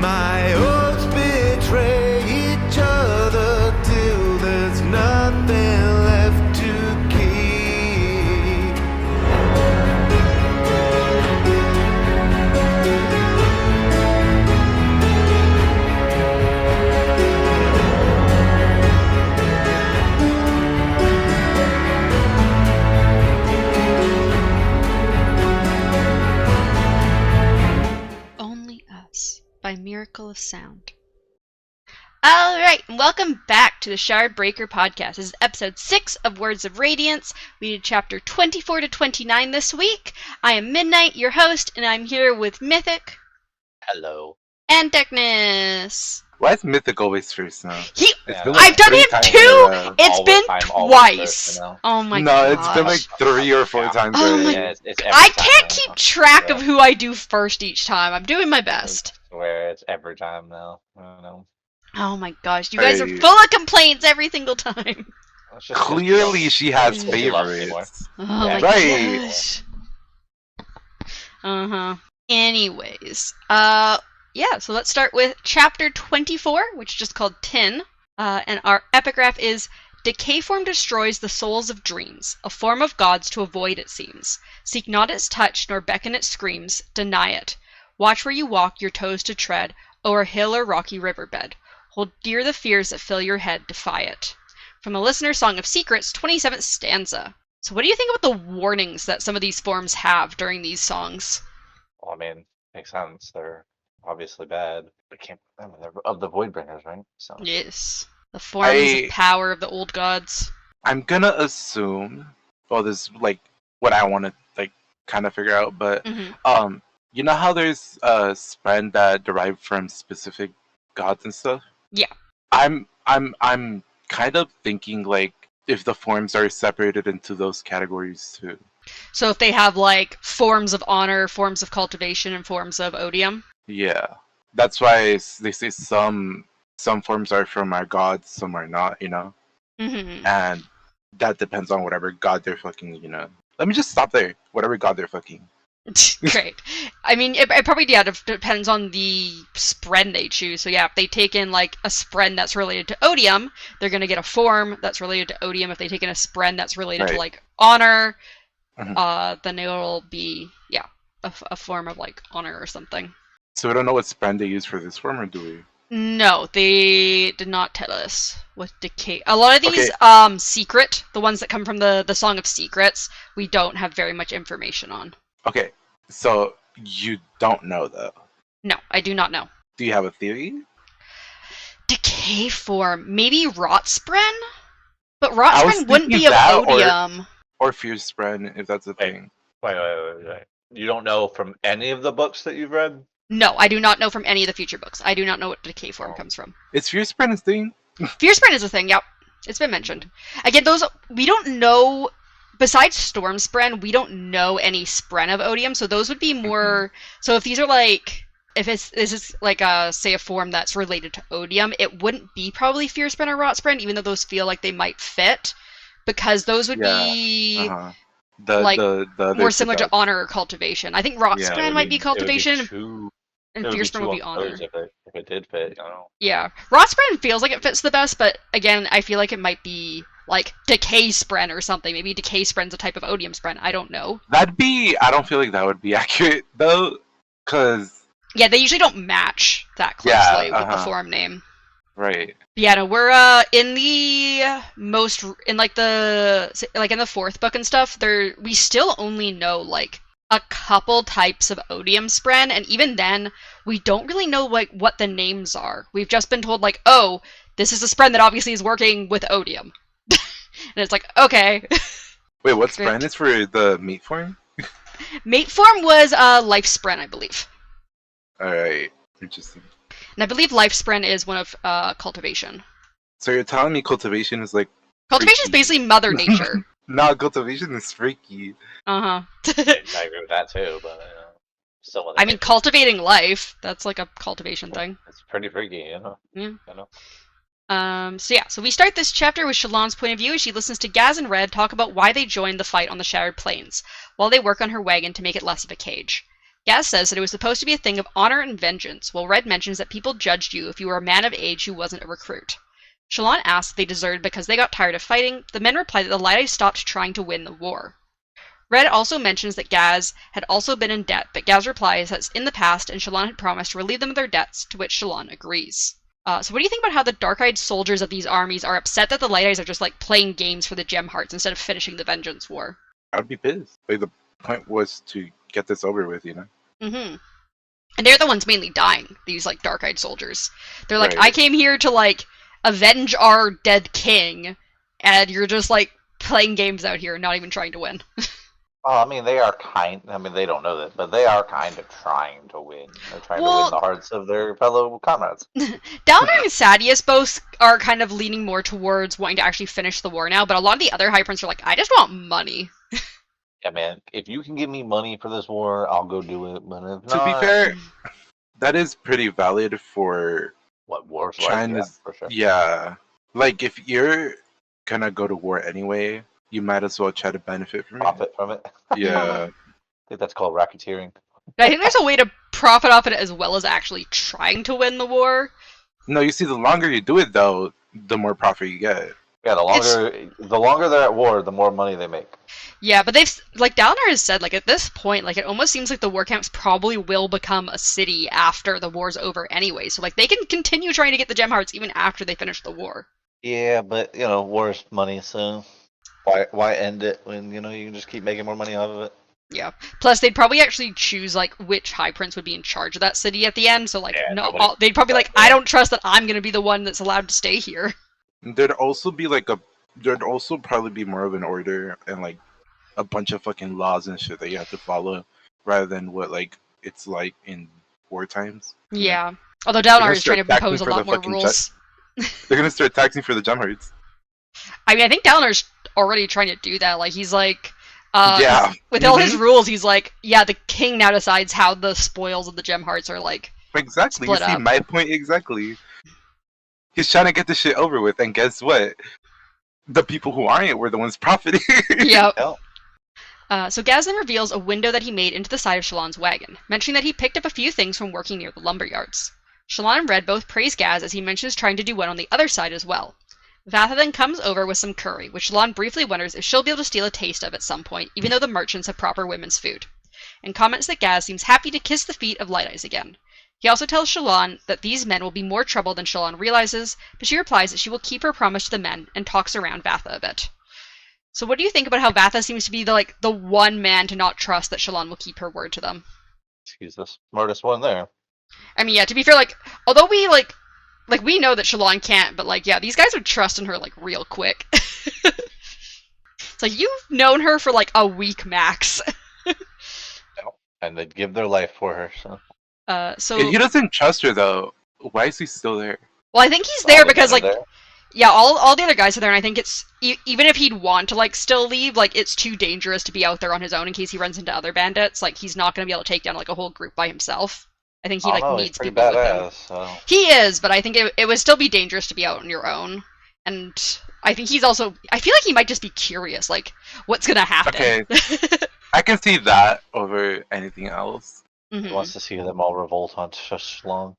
My oaths betray each other till there's nothing left to keep. Only Us by Miracle of Sound. Alright, and welcome back to the Shardbreaker podcast. This is episode 6 of Words of Radiance. We did chapter 24 to 29 this week. I am Midnight, your host, and I'm here with Mythic. Hello. And Darkness. Why is Mythic always first now? I've done him too! It's been twice! Oh my no, god. it's been like 3 or 4 times Oh already. my- Yeah, it's every I time can't now. keep track of Yeah. who I do first each time. I'm doing my best. Where it's every time now. I don't know. Oh my gosh, you guys are Hey. full of complaints every single time. It's just- Clearly she has Just love me more. favorites. Oh Yeah, my right. gosh. Anyways, yeah, so let's start with chapter 24, which is just called Tin. And our epigraph is, Decay form destroys the souls of dreams, a form of gods to avoid it seems. Seek not its touch, nor beckon its screams, deny it. Watch where you walk, your toes to tread, o'er hill or rocky riverbed. Hold dear the fears that fill your head, defy it. From the Listener's Song of Secrets, 27th stanza. So what do you think about the warnings that some of these forms have during these songs? Well, I mean, makes sense. They're obviously bad. I can't remember. They're of the Voidbringers, right? So Yes. The forms of power of the old gods. I'm gonna assume, well, this is like what I want to like kind of figure out, but Mhm. you know how there's spren that derive from specific gods and stuff? Yeah. I'm kind of thinking like if the forms are separated into those categories too. So if they have like forms of honor, forms of cultivation, and forms of odium. Yeah, that's why they say some forms are from our gods, some are not, you know, Mm-hmm. and that depends on whatever god they're fucking, you know. Let me just stop there. Whatever god they're fucking. Great. I mean, it probably depends on the spren they choose. So yeah, if they take in like a spren that's related to odium, they're gonna get a form that's related to odium. If they take in a spren that's related to Right. like honor, Mhm. then it'll be a form of like honor or something. So we don't know what spren they use for this form, or do we? No, they did not tell us with decay. A lot of these secret, the ones that come from the Song of Secrets, we don't have very much information on. Okay, so you don't know though. No, I do not know. Do you have a theory? Decay form, maybe Rotspren? But I was Rotspren wouldn't be thinking of that, or- odium. Or fierce spren, if that's a thing. wait. You don't know from any of the books that you've read? No, I do not know from any of the future books. I do not know what decay form Oh. comes from. Is fierce spren a thing? Fierce Spren is a thing, yep. It's been mentioned. Again, those, we don't know, besides Storm Spren, we don't know any Spren of odium, so those would be more, so if these are like, if this is like say a form that's related to odium, it wouldn't be probably Fierce Spren or Rot Spren, even though those feel like they might fit, because those would be like, The more similar to honor or cultivation. I think Rot Yeah, Spren might be cultivation, and It would Fierce be Spren too would be on honor. those if it did fit, you know. Yeah, Rot Spren feels like it fits the best, but again, I feel like it might be like Decay Spren or something. Maybe Decay Spren's a type of odium Spren. I don't know. I don't feel like that would be accurate though, cause Yeah, they usually don't match that Yeah, closely with the uh-huh. form name. right. Yeah, no, we're in the in the fourth book and stuff. We still only know like a couple types of odium spren, and even then, we don't really know like what the names are. We've just been told like, oh, this is a spren that obviously is working with odium, and it's like, okay. Wait, what Great. spren is for the meat form? Mate form was life spren, I believe, All right, interesting. and I believe life spren is one of cultivation. So you're telling me cultivation is like Cultivation is freaky. basically Mother Nature. No, cultivation is freaky. Uh-huh. I agree with that too, but still. I mean, cultivating life, that's like a cultivation thing. It's pretty freaky, you know. Yeah. You know. So we start this chapter with Shalon's point of view as she listens to Gaz and Red talk about why they joined the fight on the Shattered Plains, while they work on her wagon to make it less of a cage. Gaz says that it was supposed to be a thing of honor and vengeance, while Red mentions that people judged you if you were a man of age who wasn't a recruit. Shallan asks if they deserted because they got tired of fighting. The men reply that the Light Eyes stopped trying to win the war. Red also mentions that Gaz had also been in debt, but Gaz replies that it's in the past and Shallan had promised to relieve them of their debts, to which Shallan agrees. So what do you think about how the dark-eyed soldiers of these armies are upset that the Light Eyes are just like playing games for the Gem Hearts instead of finishing the Vengeance War? I'd be pissed. Like, the point was to get this over with, you know? Mm-hmm. And they're the ones mainly dying, these like dark-eyed soldiers. They're like, Right. I came here to like avenge our dead king, and you're just like playing games out here and not even trying to win. I mean, they are they don't know that, but they are kind of trying to win. They're trying to Well- win the hearts of their fellow comrades. Dalinar and Sadeas both are kind of leaning more towards wanting to actually finish the war now, but a lot of the other High Prince are like, I just want money. Yeah, man, if you can give me money for this war, I'll go do it. But if To be not, fair, that is pretty valid for what wars like? China's. Yeah, for sure. Yeah. Like, if you're gonna go to war anyway, you might as well try to benefit from it. Profit from it. Yeah. I think that's called racketeering. But I think there's a way to profit off it as well as actually trying to win the war. No, you see, the longer you do it, though, the more profit you get. Yeah, the longer they're at war, the more money they make. Yeah, but they've, like, Dalinar has said, like, at this point, like, it almost seems like the war camps probably will become a city after the war's over anyway. So, like, they can continue trying to get the Gem Hearts even after they finish the war. Yeah, but war is money, so why end it when you can just keep making more money off of it? Yeah. Plus, they'd probably actually choose, like, which High Prince would be in charge of that city at the end. So, like, Yeah, no, nobody- they'd probably be like, I don't trust that I'm going to be the one that's allowed to stay here. There'd also be there'd also probably be more of an order and like a bunch of fucking laws and shit that you have to follow, rather than what like it's like in war times. Yeah. Although They're Dalinar gonna is trying to start impose a taxing for lot the more fucking rules. They're gonna start taxing for the Gem Hearts. I mean, I think Dalinar's already trying to do that. Like, he's like, Yeah. with all his Mhm. rules, he's like, yeah, the king now decides how the spoils of the Gem Hearts are like. Exactly. You Split see up. my point exactly. He's trying to get this shit over with, and guess what? The people who aren't were the ones profiting. Yep. Yeah. So Gaz then reveals a window that he made into the side of Shallan's wagon, mentioning that he picked up a few things from working near the lumber yards. Shallan and Red both praise Gaz as he mentions trying to do one on the other side as well. Vatha then comes over with some curry, which Shallan briefly wonders if she'll be able to steal a taste of at some point, even though the merchants have proper women's food, and comments that Gaz seems happy to kiss the feet of Light Eyes again. He also tells Shallan that these men will be more trouble than Shallan realizes, but she replies that she will keep her promise to the men and talks around Vatha a bit. So what do you think about how Vatha seems to be the one man to not trust that Shallan will keep her word to them? She's the smartest one there. I mean, yeah, to be fair, although we we know that Shallan can't, but yeah, these guys would trust in her real quick. It's like, you've known her for a week max. And they'd give their life for her. So So If he doesn't trust her though, why is he still there? well, I think he's there all the because men are there. yeah, all the other guys are there, and I think it's even if he'd want to still leave, it's too dangerous to be out there on his own in case he runs into other bandits. He's not going to be able to take down a whole group by himself. I think he I don't know, he's needs pretty people with him. badass. So. He is, but I think it would still be dangerous to be out on your own. And I think he's also, I feel like he might just be curious, what's gonna happen. Okay. I can see that over anything else. He Mhm. wants to see them all revolt on Shallan.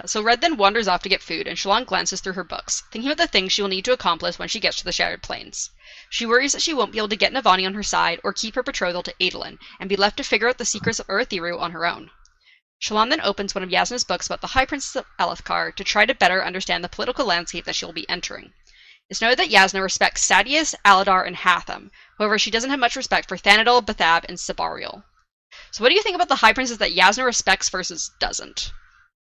So Red then wanders off to get food, and Shallan glances through her books, thinking about the things she will need to accomplish when she gets to the Shattered Plains. She worries that she won't be able to get Navani on her side or keep her betrothal to Adolin, and be left to figure out the secrets of Urithiru on her own. Shallan then opens one of Yasna's books about the High Princess of Elithkar to try to better understand the political landscape that she will be entering. It's noted that Yasna respects Sadeas, Aladar, and Hatham. However, she doesn't have much respect for Thanadal, Bathab, and Sabarial. So what do you think about the High Princess that Yasna respects versus doesn't?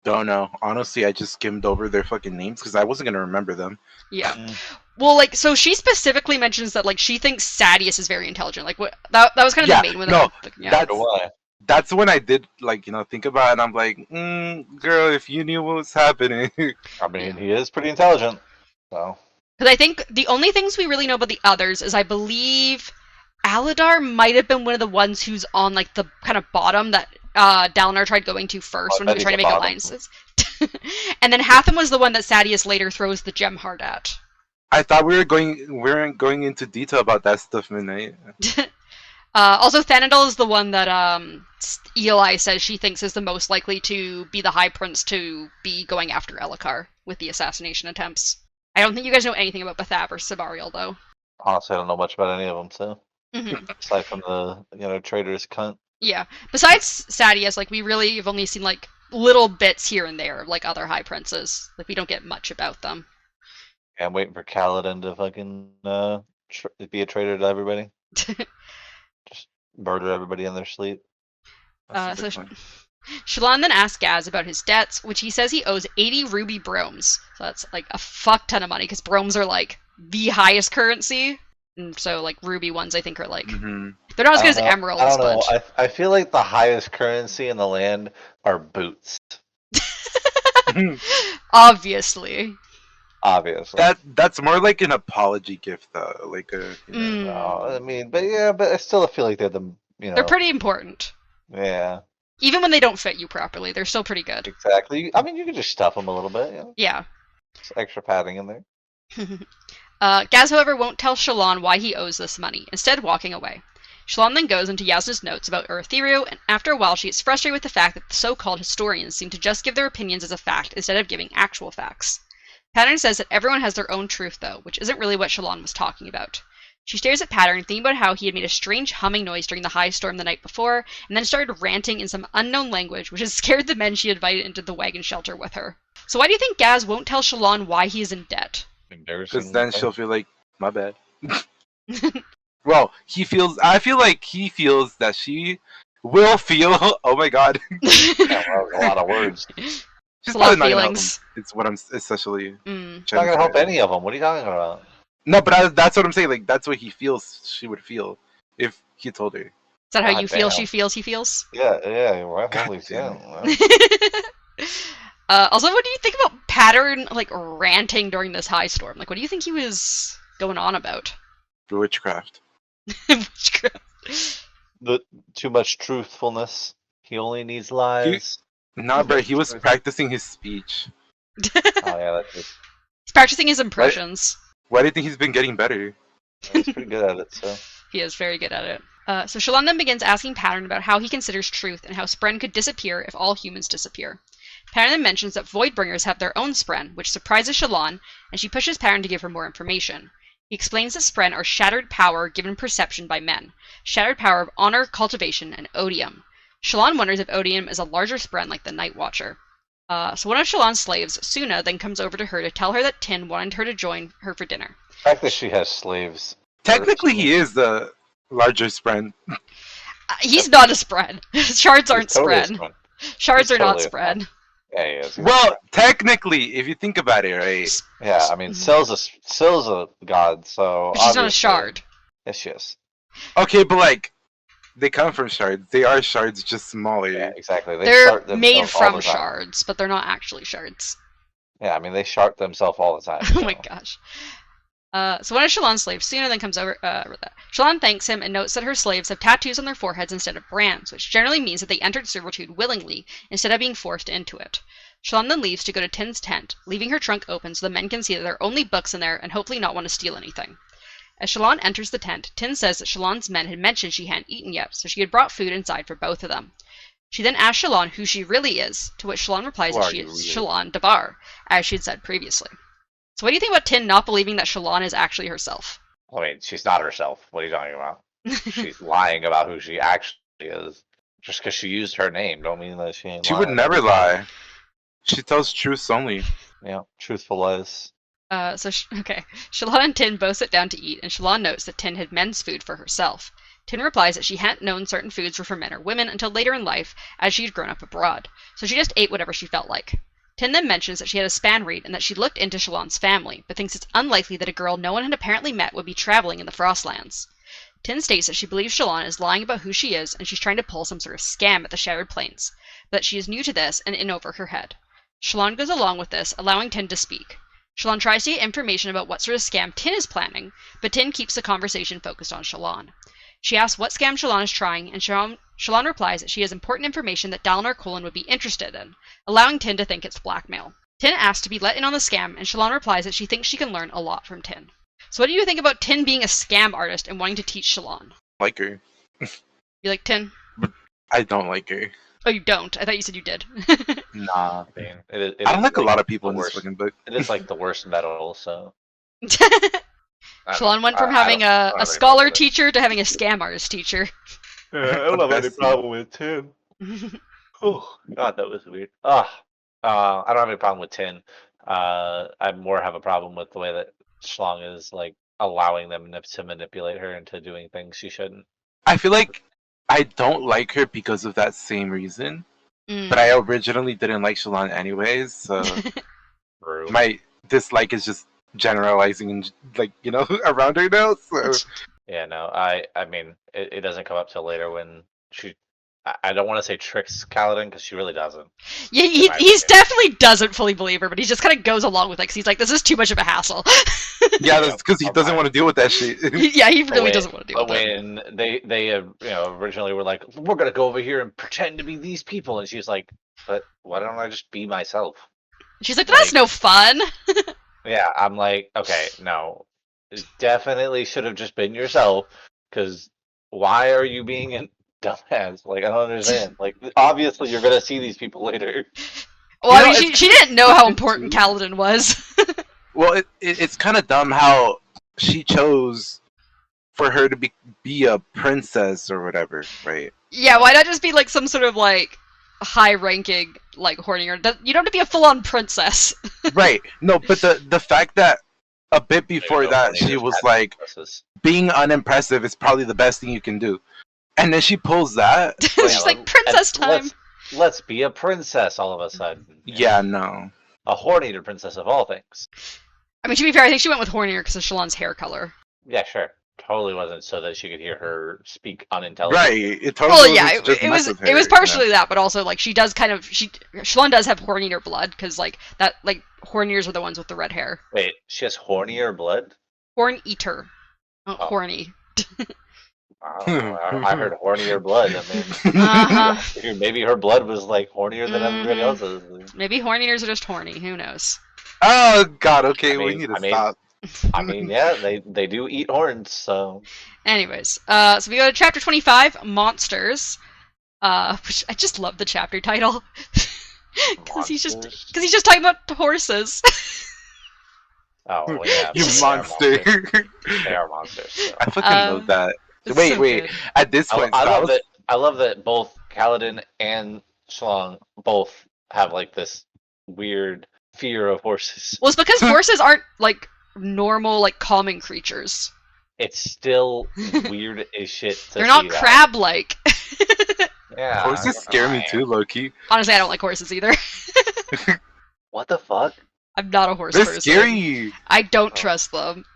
Don't know. Honestly, I just skimmed over their fucking names because I wasn't gonna remember them. Yeah. Mm. Well, so she specifically mentions that, she thinks Sadeas is very intelligent. That was kind of Yeah, the main one. no, Yeah. I don't know why. That's when I did think about it, and I'm like, girl, if you knew what was happening. I mean, he is pretty intelligent. So Because I think the only things we really know about the others is I believe Aladar might have been one of the ones who's on, the kind of bottom that Dalinar tried going to first Oh, when he I was bet trying to he's make the alliances. And then Hatham was the one that Sadeas later throws the gem heart at. I thought we weren't going into detail about that stuff, Midnight. Also, Thanadol is the one that Eli says she thinks is the most likely to be the High Prince to be going after Elhokar with the assassination attempts. I don't think you guys know anything about Bethav or Sebarial, though. Honestly, I don't know much about any of them, so Mm-hmm. aside from the traitorous cunt. Yeah. Besides Sadius, like, we really have only seen, like, little bits here and there of, like, other High Princes. Like, we don't get much about them. Yeah, I'm waiting for Kaladin to fucking be a traitor to everybody. Just murder everybody in their sleep. That's a big So one. Shallan then asks Gaz about his debts, which he says he owes 80 ruby bromes. So that's like a fuck ton of money, because bromes are like the highest currency. And so like ruby ones I think are like, Mhm. they're not as I good as don't know. emeralds, I don't know. but I feel like the highest currency in the land are boots. obviously. Obviously. That's more like an apology gift, though. Like a No, I mean, but I still feel like they're They're pretty important. Yeah, Even when they don't fit you properly, they're still pretty good. exactly. I mean, you can just stuff them a little bit. Yeah. Just extra padding in there. Gaz, however, won't tell Shallan why he owes this money, instead walking away. Shallan then goes into Yasna's notes about Urithiru, and after a while she gets frustrated with the fact that the so-called historians seem to just give their opinions as a fact instead of giving actual facts. Pattern says that everyone has their own truth, though, which isn't really what Shallan was talking about. She stares at Pattern, thinking about how he had made a strange humming noise during the high storm the night before, and then started ranting in some unknown language, which has scared the men she invited into the wagon shelter with her. So why do you think Gaz won't tell Shallan why he is in debt? because then she'll feel like, my bad. Well, I feel like he feels that she will feel. Oh my god. Yeah, well, a lot of words. It's She's a lot of probably not gonna help feelings. him. It's what I'm essentially. Mm. not gonna help say. any of them. What are you talking about? No, but that's what I'm saying. Like that's what he feels she would feel if he told her. Is that how God you feel damn. she feels he feels? Yeah. Right. God Holy damn shit. Also, what do you think about Pattern, like, ranting during this high storm? Like, what do you think he was going on about? Witchcraft. Witchcraft. Too much truthfulness. He only needs lies. Nah, bro, he was practicing his speech. Oh yeah, that's just, He's practicing his impressions. Why do you think he's been getting better? he's pretty good at it. So He is very good at it. So Shallan then begins asking Pattern about how he considers truth and how Spren could disappear if all humans disappear. Pattern then mentions that Voidbringers have their own Spren, which surprises Shallan, and she pushes Pattern to give her more information. He explains that Spren are shattered power given perception by men, shattered power of honor, cultivation, and odium. Shallan wonders if odium is a larger Spren like the Night Watcher. So one of Shallan's slaves, Suna, then comes over to her to tell her that Tin wanted her to join her for dinner. the fact that she has slaves. Technically, he is the larger Spren. He's not a Spren. Shards aren't He's totally a Spren. Spren. Shards He's are not totally a Spren. Yeah, he is. He's a Well, Spren. technically, if you think about it, right? Yeah, I mean, Cell's a god, so But she's not a obviously- shard. Yes, she is. Okay, but like, they come from shards. They are shards, just smaller. Yeah, exactly. They They're shard made themselves all from the time. shards, but they're not actually shards. Yeah, I mean, they shard themselves all the time. Oh my gosh. So one of Shallan's slaves, Suna, then comes over. Shallan thanks him and notes that her slaves have tattoos on their foreheads instead of brands, which generally means that they entered servitude willingly instead of being forced into it. Shallan then leaves to go to Tin's tent, leaving her trunk open so the men can see that there are only books in there and hopefully not want to steal anything. As Shallan enters the tent, Tin says that Shallan's men had mentioned she hadn't eaten yet, so she had brought food inside for both of them. She then asks Shallan who she really is, to which Shallan replies that she is Shallan Davar, as she had said previously. So what do you think about Tin not believing that Shallan is actually herself? I mean, she's not herself. What are you talking about? She's lying about who she actually is. Just because she used her name, don't mean that she ain't She lying. would never lie. She tells truths only. Yeah, truthful lies. Shallan and Tin both sit down to eat, and Shallan notes that Tin had men's food for herself. Tin replies that she hadn't known certain foods were for men or women until later in life, as she had grown up abroad, so she just ate whatever she felt like. Tin then mentions that she had a span read and that she looked into Shallan's family, but thinks it's unlikely that a girl no one had apparently met would be traveling in the Frostlands. Tin states that she believes Shallan is lying about who she is and she's trying to pull some sort of scam at the Shattered Plains, but that she is new to this and in over her head. Shallan goes along with this, allowing Tin to speak. Shallan tries to get information about what sort of scam Tin is planning, but Tin keeps the conversation focused on Shallan. She asks what scam Shallan is trying, and Shallan replies that she has important information that Dalinar Kholin would be interested in, allowing Tin to think it's blackmail. Tin asks to be let in on the scam, and Shallan replies that she thinks she can learn a lot from Tin. So what do you think about Tin being a scam artist and wanting to teach Shallan? Like her. You like Tin? I don't like her. Oh, you don't. I thought you said you did. Nah. I mean, I don't like a lot of people the in this worst. fucking book. It is like the worst metal, so. I don't Shalon know. went from I having don't a have any scholar problem with it. teacher to having a scam artist teacher. Yeah, I don't have any problem with Tin. Oh, God, that was weird. I don't have any problem with Tin. I more have a problem with the way that Schlong is like allowing them to manipulate her into doing things she shouldn't. I feel like I don't like her because of that same reason. But I originally didn't like Shalon anyways, so True. my dislike is just generalizing and around her now. So Yeah, no, I mean, it doesn't come up till later when she. I don't want to say tricks Kaladin because she really doesn't. Yeah, in my he's opinion. definitely doesn't fully believe her, but he just kind of goes along with it because he's like, this is too much of a hassle. yeah, that's because he doesn't want to deal with that shit. Yeah, he really doesn't want to deal But with it. when they originally were like, we're gonna go over here and pretend to be these people, and she's like, but why don't I just be myself? She's like, that's no fun. Yeah, I'm like, okay, no, it definitely should have just been yourself, because why are you being a dumbass? Like, I don't understand. Like, obviously you're gonna see these people later. Well, I mean, she didn't know how important Kaladin was. Well, it's kind of dumb how she chose for her to be a princess or whatever, right? Yeah, why not just be like some sort of like high-ranking like hornier? You don't have to be a full-on princess. Right. No, but the fact that a bit before that she was like, being unimpressive is probably the best thing you can do, and then she pulls that. She's like, princess time. Let's be a princess all of a sudden. Yeah, no. A horny princess of all things. I mean, to be fair, I think she went with hornier because of Shalon's hair color. Yeah, sure. Totally wasn't so that she could hear her speak unintelligibly. Right. It totally Well, yeah, it was partially that, but also like she does Shalon does have hornier blood because like horniers are the ones with the red hair. Wait, she has hornier blood? Horn eater, not horny. I don't know. I heard hornier blood. I mean, maybe her blood was like hornier than everybody else's. Maybe horniers are just horny. Who knows? Oh God. Okay, we need to stop. I mean, yeah, they do eat horns, so. Anyways, so we go to chapter 25, Monsters. Which I just love the chapter title because he's just talking about horses. Oh well, yeah. You monster. They are monsters. So. I fucking love that. Wait. Good. At this point, I love that both Kaladin and Shlong both have like this weird fear of horses. Well, it's because horses aren't like normal, like calming creatures. It's still weird as shit. They're not crab-like. Yeah. Horses scare me too, Loki. Honestly, I don't like horses either. What the fuck? I'm not a horse They're person. scary. I don't trust them.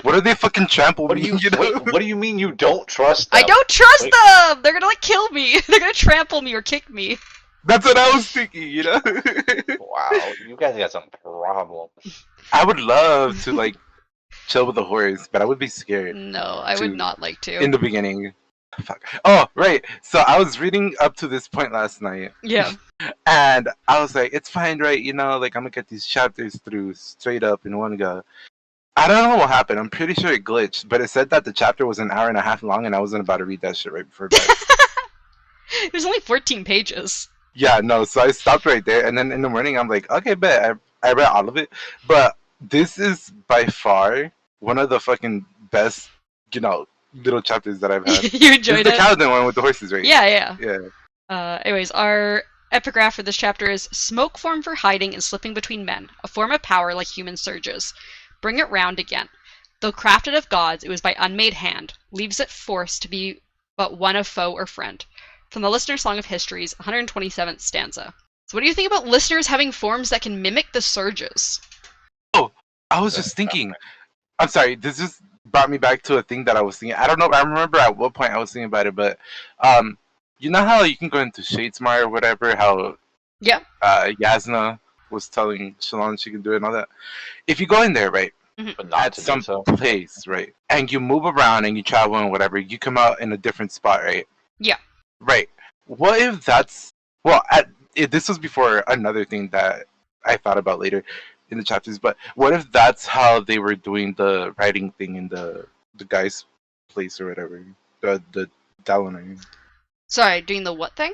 What are they fucking trample What me? do you mean you don't trust them? I don't trust them. They're gonna like kill me. They're gonna trample me or kick me. That's what I was thinking, Wow, you guys got some problems. I would love to like chill with the horse, but I would be scared. No, I would not like to. In the beginning. Fuck. Oh, right. So I was reading up to this point last night. Yeah. And I was like, it's fine, right? Like I'm gonna get these chapters through straight up in one go. I don't know what happened. I'm pretty sure it glitched, but it said that the chapter was an hour and a half long, and I wasn't about to read that shit right before bed. It was only 14 pages. Yeah, no. So I stopped right there, and then in the morning, I'm like, okay, bet I read all of it. But this is by far one of the fucking best, little chapters that I've had. You enjoyed it's it? the Kaladin one with the horses, right? Yeah. Yeah. Anyways, our epigraph for this chapter is smoke formed for hiding and slipping between men, a form of power like human surges. Bring it round again. Though crafted of gods, it was by unmade hand, leaves it force to be but one of foe or friend. From the Listener's Song of Histories, 127th stanza. So what do you think about listeners having forms that can mimic the surges? Oh, I was just thinking. I'm sorry, this just brought me back to a thing that I was thinking. I don't know, I remember at what point I was thinking about it, but you know how you can go into Shadesmar or whatever, how Yasna was telling Shalon she can do it and all that. If you go in there, right, but not at some place, right, and you move around and you travel and whatever, you come out in a different spot, right? Yeah. Right. What if that's... Well, this was before another thing that I thought about later in the chapters, but what if that's how they were doing the writing thing in the guy's place or whatever? The That one. I mean. Sorry, doing the what thing?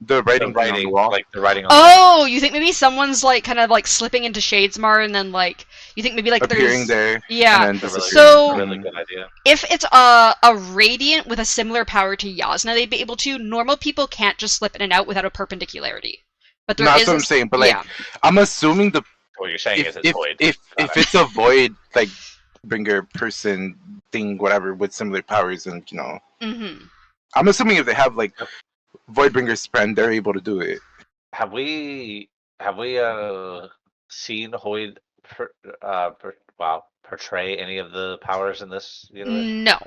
The writing, thing on the wall. like the writing on the wall. Oh, you think maybe someone's like kind of like slipping into Shadesmar and then like you think maybe like appearing there's there. yeah. And then That's a really, So- really good idea. If it's a radiant with a similar power to Yasna, they'd be able to. Normal people can't just slip in and out without a perpendicularity. But there That's is what I'm saying. But like, yeah. I'm assuming the What you're saying is it's void. if it's a void like bringer person thing, whatever, with similar powers, and you know, Mm-hmm. I'm assuming if they have like Voidbringer spren, they're able to do it. Have we seen Hoyd portray any of the powers in this universe? No.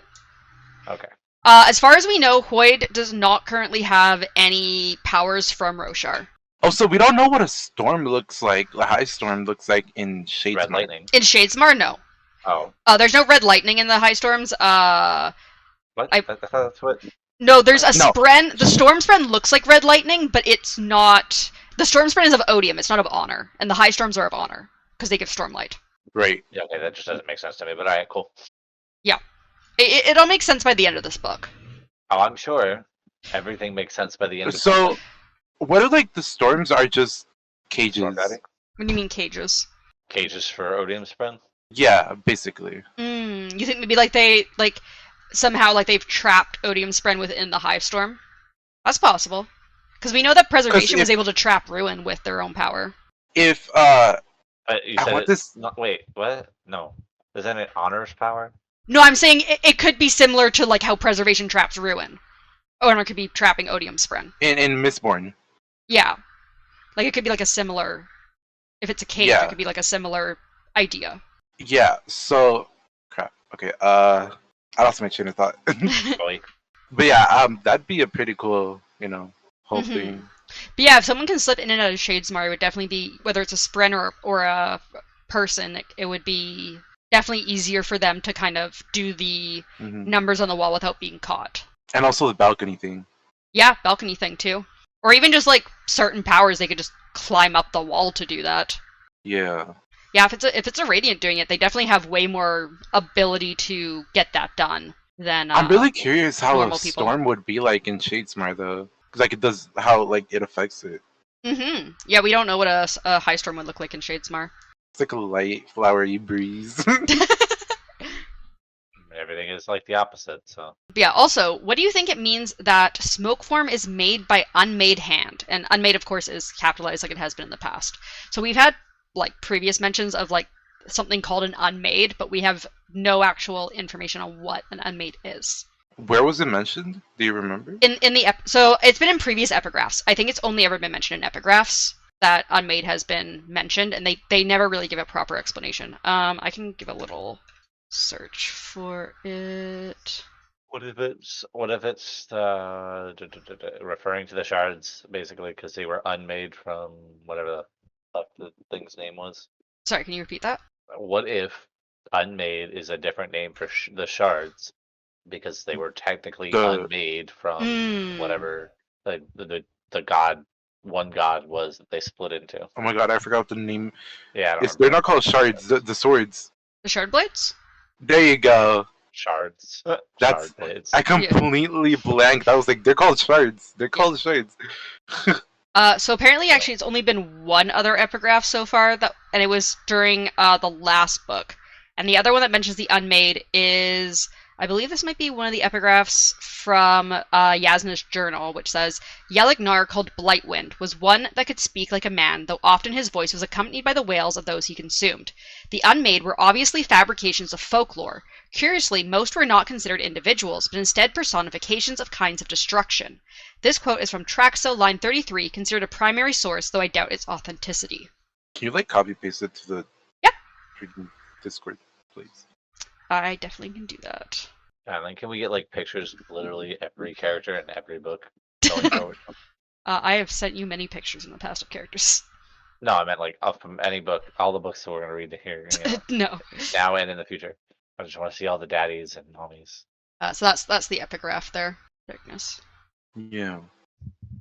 Okay. As far as we know, Hoyd does not currently have any powers from Roshar. Oh, so we don't know what a storm looks like, a high storm looks like in Shadesmar. Red lightning. In Shadesmar, no. Oh. There's no red lightning in the high storms. What? I thought that's what. No, there's a No. spren. The storm spren looks like red lightning, but it's not. The storm spren is of odium. It's not of honor, and the high storms are of honor because they give stormlight. Right. Yeah. Okay, that just doesn't make sense to me. But alright, cool. It'll make sense by the end of this book. Oh, I'm sure everything makes sense by the end. So, what if like the storms are just cages? Storm Daddy? What do you mean cages? Cages for Odium Spren. Yeah, basically. You think maybe like they like somehow like they've trapped odium spren within the hive storm? That's possible. Because we know that preservation was able to trap ruin with their own power. If You I said want this. No, wait, what? No, is that an honors power? No, I'm saying it could be similar to like how preservation traps ruin. Or it could be trapping odium spren. In Mistborn. Yeah. Like it could be like a similar. If it's a cage, Yeah. it could be like a similar idea. Yeah. So, crap. Okay. I lost my train of thought. Really? But yeah, that'd be a pretty cool, whole Mhm. thing. But yeah, if someone can slip in and out of Shadesmar, it would definitely be, whether it's a spren or a person, it would be definitely easier for them to kind of do the Hmm. numbers on the wall without being caught. And also the balcony thing. Yeah, balcony thing too. Or even just like certain powers, they could just climb up the wall to do that. Yeah. Yeah, if it's a radiant doing it, they definitely have way more ability to get that done than. I'm really curious how a normal people. storm would be like in Shadesmar though, because like it does how like it affects it. Mm-hmm. Yeah, we don't know what a high storm would look like in Shadesmar. It's like a light, flowery breeze. Everything is like the opposite. So But yeah, also, what do you think it means that smoke form is made by unmade hand? And unmade, of course, is capitalized like it has been in the past. So we've had like previous mentions of like something called an unmade, but we have no actual information on what an unmade is. Where was it mentioned? Do you remember? In the so it's been in previous epigraphs. I think it's only ever been mentioned in epigraphs that unmade has been mentioned, and they never really give a proper explanation. I can give a little search for it. what if it's referring to the shards basically because they were unmade from whatever the fuck the thing's name was? Sorry, can you repeat that? What if unmade is a different name for the shards because they were technically unmade from whatever the god one god was that they split into? Oh my god, I forgot the name. Yeah, I don't They're remember. not called shards. The swords. The shard blades? There you go. Shards. That's- Shard blades. I completely blanked. I was like, they're called shards. They're called shards. So apparently, actually, it's only been one other epigraph so far, and it was during the last book. And the other one that mentions the unmade is, I believe this might be one of the epigraphs from Yasna's journal, which says, Yelig-Nar, called Blightwind, was one that could speak like a man, though often his voice was accompanied by the wails of those he consumed. The unmade were obviously fabrications of folklore. Curiously, most were not considered individuals, but instead personifications of kinds of destruction. This quote is from Traxo, line 33, considered a primary source, though I doubt its authenticity. Can you like copy paste it to the freaking Discord, please? I definitely can do that. And then can we get like pictures of literally every character in every book going forward? I have sent you many pictures in the past of characters. No, I meant like up from any book, all the books that we're gonna read here, No. now and in the future. I just want to see all the daddies and mommies. So that's the epigraph there. Darkness. Yeah.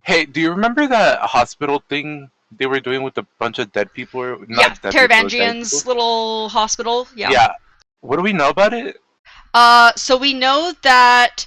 Hey, do you remember that hospital thing they were doing with a bunch of dead people? Yeah, Dead people, dead Taravangian's people? little hospital. Yeah. Yeah. What do we know about it? So we know that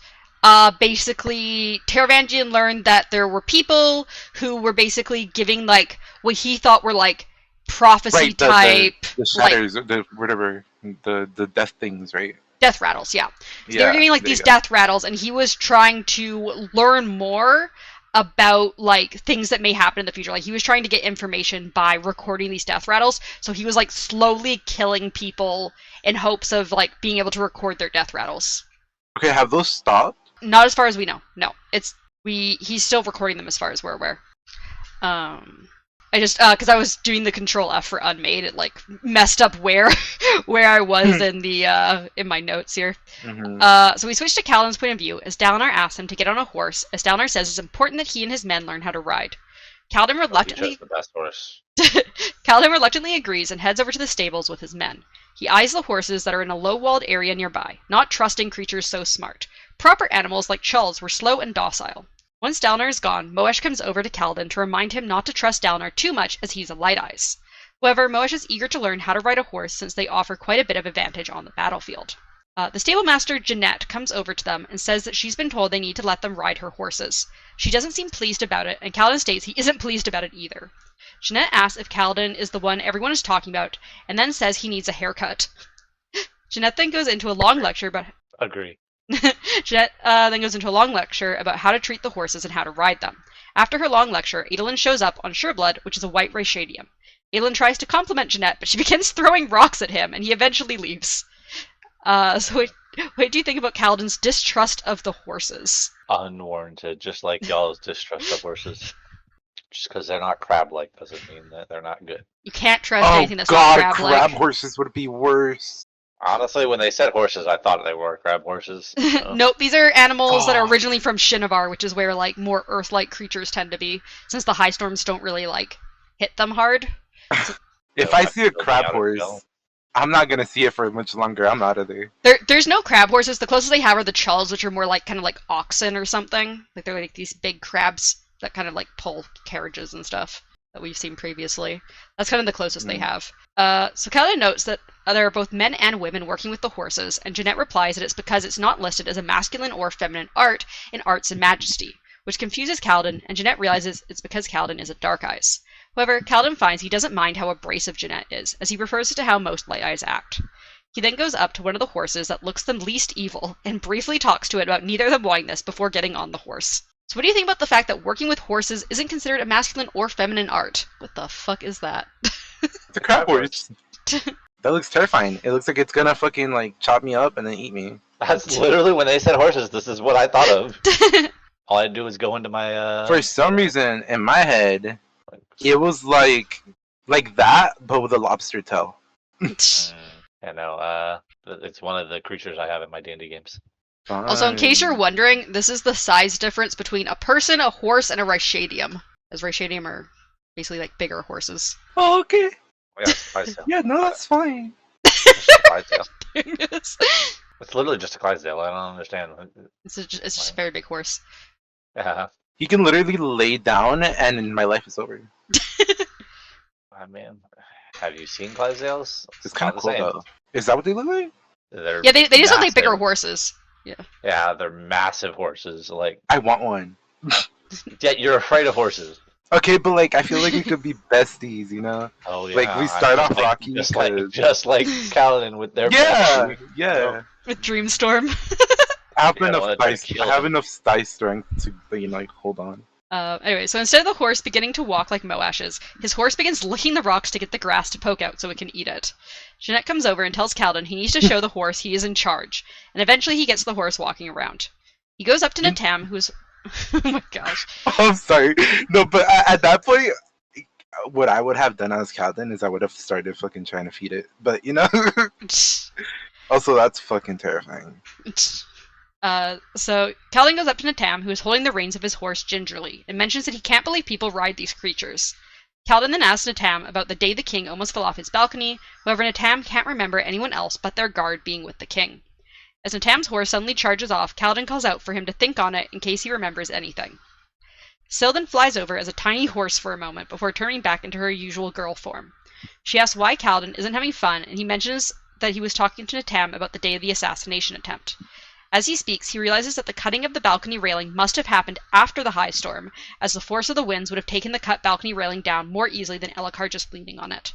basically, Taravangian learned that there were people who were basically giving, like, what he thought were, like, prophecy type... The shatters, the whatever, the death things, right? Death rattles, yeah. So they were giving, like, these death rattles, and he was trying to learn more about, like, things that may happen in the future. Like, he was trying to get information by recording these death rattles, so he was, like, slowly killing people in hopes of, like, being able to record their death rattles. Okay, have those stopped? Not as far as we know. No, he's still recording them as far as we're aware. I just because I was doing the Control F for unmade, it like messed up where I was in my notes here. Mm-hmm. So we switched to Kaladin's point of view as Dalinar asks him to get on a horse, as Dalinar says it's important that he and his men learn how to ride. Kaladin reluctantly He chose the best horse. Kaladin reluctantly agrees and heads over to the stables with his men. He eyes the horses that are in a low-walled area nearby, not trusting creatures so smart. Proper animals like chulls were slow and docile. Once Dalinar is gone, Moesh comes over to Kaladin to remind him not to trust Dalinar too much as he's a Light Eyes. However, Moesh is eager to learn how to ride a horse since they offer quite a bit of advantage on the battlefield. The stablemaster Jeanette comes over to them and says that she's been told they need to let them ride her horses. She doesn't seem pleased about it, and Kaladin states he isn't pleased about it either. Jeanette asks if Kaladin is the one everyone is talking about, and then says he needs a haircut. Jeanette then goes into a long lecture about... Agree. Jeanette then goes into a long lecture about how to treat the horses and how to ride them. After her long lecture, Adolin shows up on Sureblood, which is a white Rashadium. Adolin tries to compliment Jeanette, but she begins throwing rocks at him, and he eventually leaves. So what do you think about Kaladin's distrust of the horses? Unwarranted, just like y'all's distrust of horses. Just because they're not crab-like doesn't mean that they're not good. You can't trust anything that's not crab-like. Crab horses would be worse. Honestly, when they said horses, I thought they were crab horses. So. Nope, these are animals that are originally from Shinovar, which is where like more Earth-like creatures tend to be, since the high storms don't really like hit them hard. So, if I see a crab horse, I'm not gonna see it for much longer. I'm out of there. There's no crab horses. The closest they have are the chulls, which are more like kind of like oxen or something. Like they're like these big crabs that kind of like pull carriages and stuff that we've seen previously. That's kind of the closest they have. So Kaladin notes that there are both men and women working with the horses, and Jeanette replies that it's because it's not listed as a masculine or feminine art in Arts and Majesty, which confuses Kaladin, and Jeanette realizes it's because Kaladin is a Dark Eyes. However, Kaladin finds he doesn't mind how abrasive Jeanette is, as he refers to how most Light Eyes act. He then goes up to one of the horses that looks the least evil, and briefly talks to it about neither of them wanting this before getting on the horse. So what do you think about the fact that working with horses isn't considered a masculine or feminine art? What the fuck is that? It's a crab horse. That looks terrifying. It looks like it's gonna fucking like chop me up and then eat me. That's literally when they said horses. This is what I thought of. All I do is go into my. For some reason, in my head, it was like that, but with a lobster tail. I know. It's one of the creatures I have in my D&D games. Fine. Also, in case you're wondering, this is the size difference between a person, a horse, and a Rashadium. As Rashadium are basically like bigger horses. Oh, okay. Yeah, Clydesdale. Yeah, no, that's fine. It's literally just a Clydesdale. I don't understand. It's just a very big horse. Yeah. You can literally lay down, and my life is over. I mean, have you seen Clydesdales? It's kind of cool, though. Is that what they look like? Yeah, they just look like bigger horses. Yeah, they're massive horses. Like, I want one. yeah, you're afraid of horses. Okay, but like I feel like we could be besties, you know? Oh yeah. Like we start off rocky, just like Kaladin with their yeah. With Dreamstorm. I have enough dice strength to like hold on. Anyway, so instead of the horse beginning to walk like Moash's, his horse begins licking the rocks to get the grass to poke out so it can eat it. Jeanette comes over and tells Kaladin he needs to show the horse he is in charge, and eventually he gets the horse walking around. He goes up to Natam, who's... oh my gosh. I'm sorry. No, but at that point, what I would have done as Kaladin is I would have started fucking trying to feed it. But, you know? Also, that's fucking terrifying. So Kaladin goes up to Natam, who is holding the reins of his horse gingerly, and mentions that he can't believe people ride these creatures. Kaladin then asks Natam about the day the king almost fell off his balcony. However, Natam can't remember anyone else but their guard being with the king. As Natam's horse suddenly charges off, Kaladin calls out for him to think on it in case he remembers anything. Syl then flies over as a tiny horse for a moment before turning back into her usual girl form. She asks why Kaladin isn't having fun, and he mentions that he was talking to Natam about the day of the assassination attempt. As he speaks, he realizes that the cutting of the balcony railing must have happened after the high storm, as the force of the winds would have taken the cut balcony railing down more easily than Elhokar just leaning on it.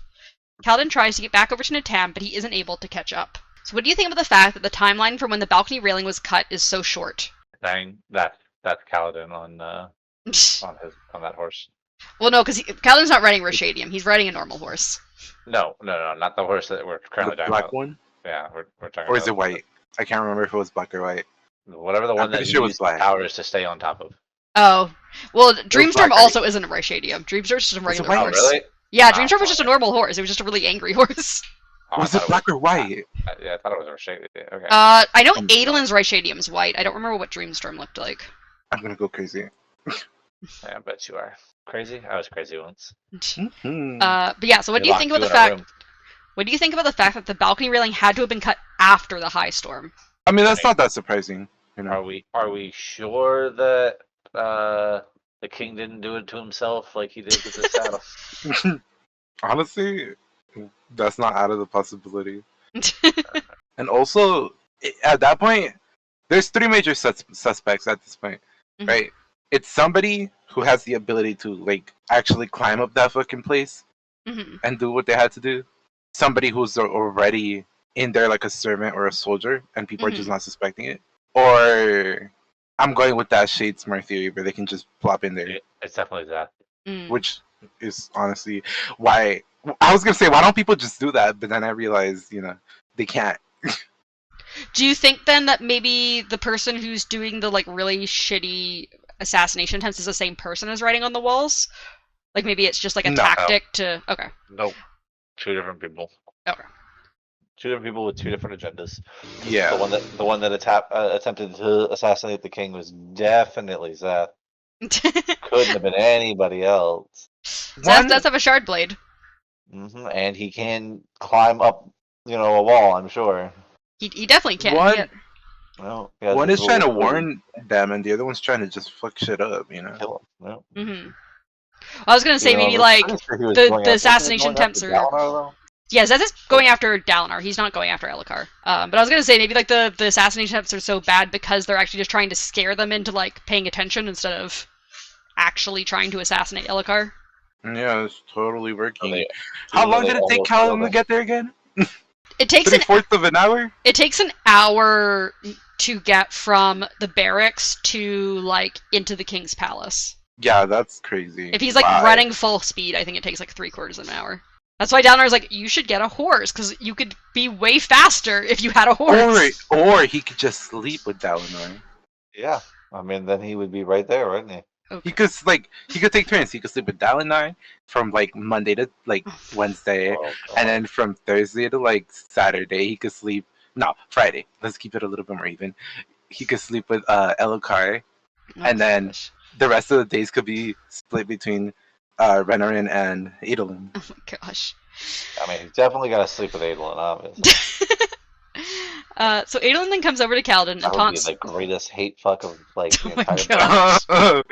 Kaladin tries to get back over to Natam, but he isn't able to catch up. So what do you think about the fact that the timeline for when the balcony railing was cut is so short? Dang, that's Kaladin on that horse. Well, no, because Kaladin's not riding Rashadium. He's riding a normal horse. No, not the horse that we're currently The talking black about. one? Yeah, we're talking. Or about is it white? I can't remember if it was black or white. Whatever the I'm one that pretty sure it was used black. powers to stay on top of. Oh. Well, Dreamstorm black, right? also isn't a Rashadium. Dreamstorm's just a regular white? Oh, horse. really? Yeah, Ah, Dreamstorm was just a okay. normal horse. It was just a really angry horse. Oh, I Was thought it black or white? Yeah, I thought it was a shade. Okay. I know Um, Adolin's Rashadium is white. I don't remember what Dreamstorm looked like. I'm gonna go crazy. Yeah, I bet you are crazy. I was crazy once. Mhm. But yeah, so what They do you locked think about the in a fact? room. What do you think about the fact that the balcony railing had to have been cut after the high storm? I mean, that's not that surprising. You know. Are we sure that the king didn't do it to himself like he did with the saddle? Honestly, that's not out of the possibility. And also, at that point, there's three major suspects at this point, Mhm. right? It's somebody who has the ability to like actually climb up that fucking place Mhm. and do what they had to do. Somebody who's already in there like a servant or a soldier, and people are just not suspecting it. Or I'm going with that Shadesmar theory where they can just plop in there, It's definitely that. Mm. which is honestly why I was gonna say why don't people just do that, but then I realized they can't. Do you think then that maybe the person who's doing the like really shitty assassination attempts is the same person as writing on the walls? Like maybe it's just like a No. tactic to. Okay. Nope. Two different people. Okay. Two different people with two different agendas. Yeah. The one that attempted to assassinate the king was definitely Zeth. Couldn't have been anybody else. Zeth does have a shard blade. And he can climb up, a wall. I'm sure. He definitely can. One- Yeah. Well, One is trying to warn them, and the other one's trying to just fuck shit up. Kill him. No. Mm-hmm. I was gonna say maybe like the assassination attempts are. Yeah, Zeth is going after Dalinar. He's not going after Elhokar. But I was gonna say maybe like the assassination attempts are so bad because they're actually just trying to scare them into like paying attention instead of actually trying to assassinate Elhokar. Yeah, it's totally working. They- How long did it take almost Callum killed to him. get there again? It takes 3/4 of an hour? It takes an hour to get from the barracks to like into the king's palace. Yeah, that's crazy. If he's like Why? running full speed, I think it takes like 3/4 of an hour. That's why Dalinar's like, you should get a horse because you could be way faster if you had a horse. Or he could just sleep with Dalinar. Yeah. I mean, then he would be right there, wouldn't he? Okay. He could take turns. He could sleep with Dalinar from like Monday to like Wednesday, Oh, and then from Thursday to like Saturday he could sleep. No, Friday. Let's keep it a little bit more even. He could sleep with Elhokar, Oh, and then gosh. the rest of the days could be split between Renarin and Adolin. Oh my gosh. I mean, he's definitely got to sleep with Adolin, obviously. So Adolin then comes over to Kaladin and That would be taunts. the greatest hate fuck of like the Oh my entire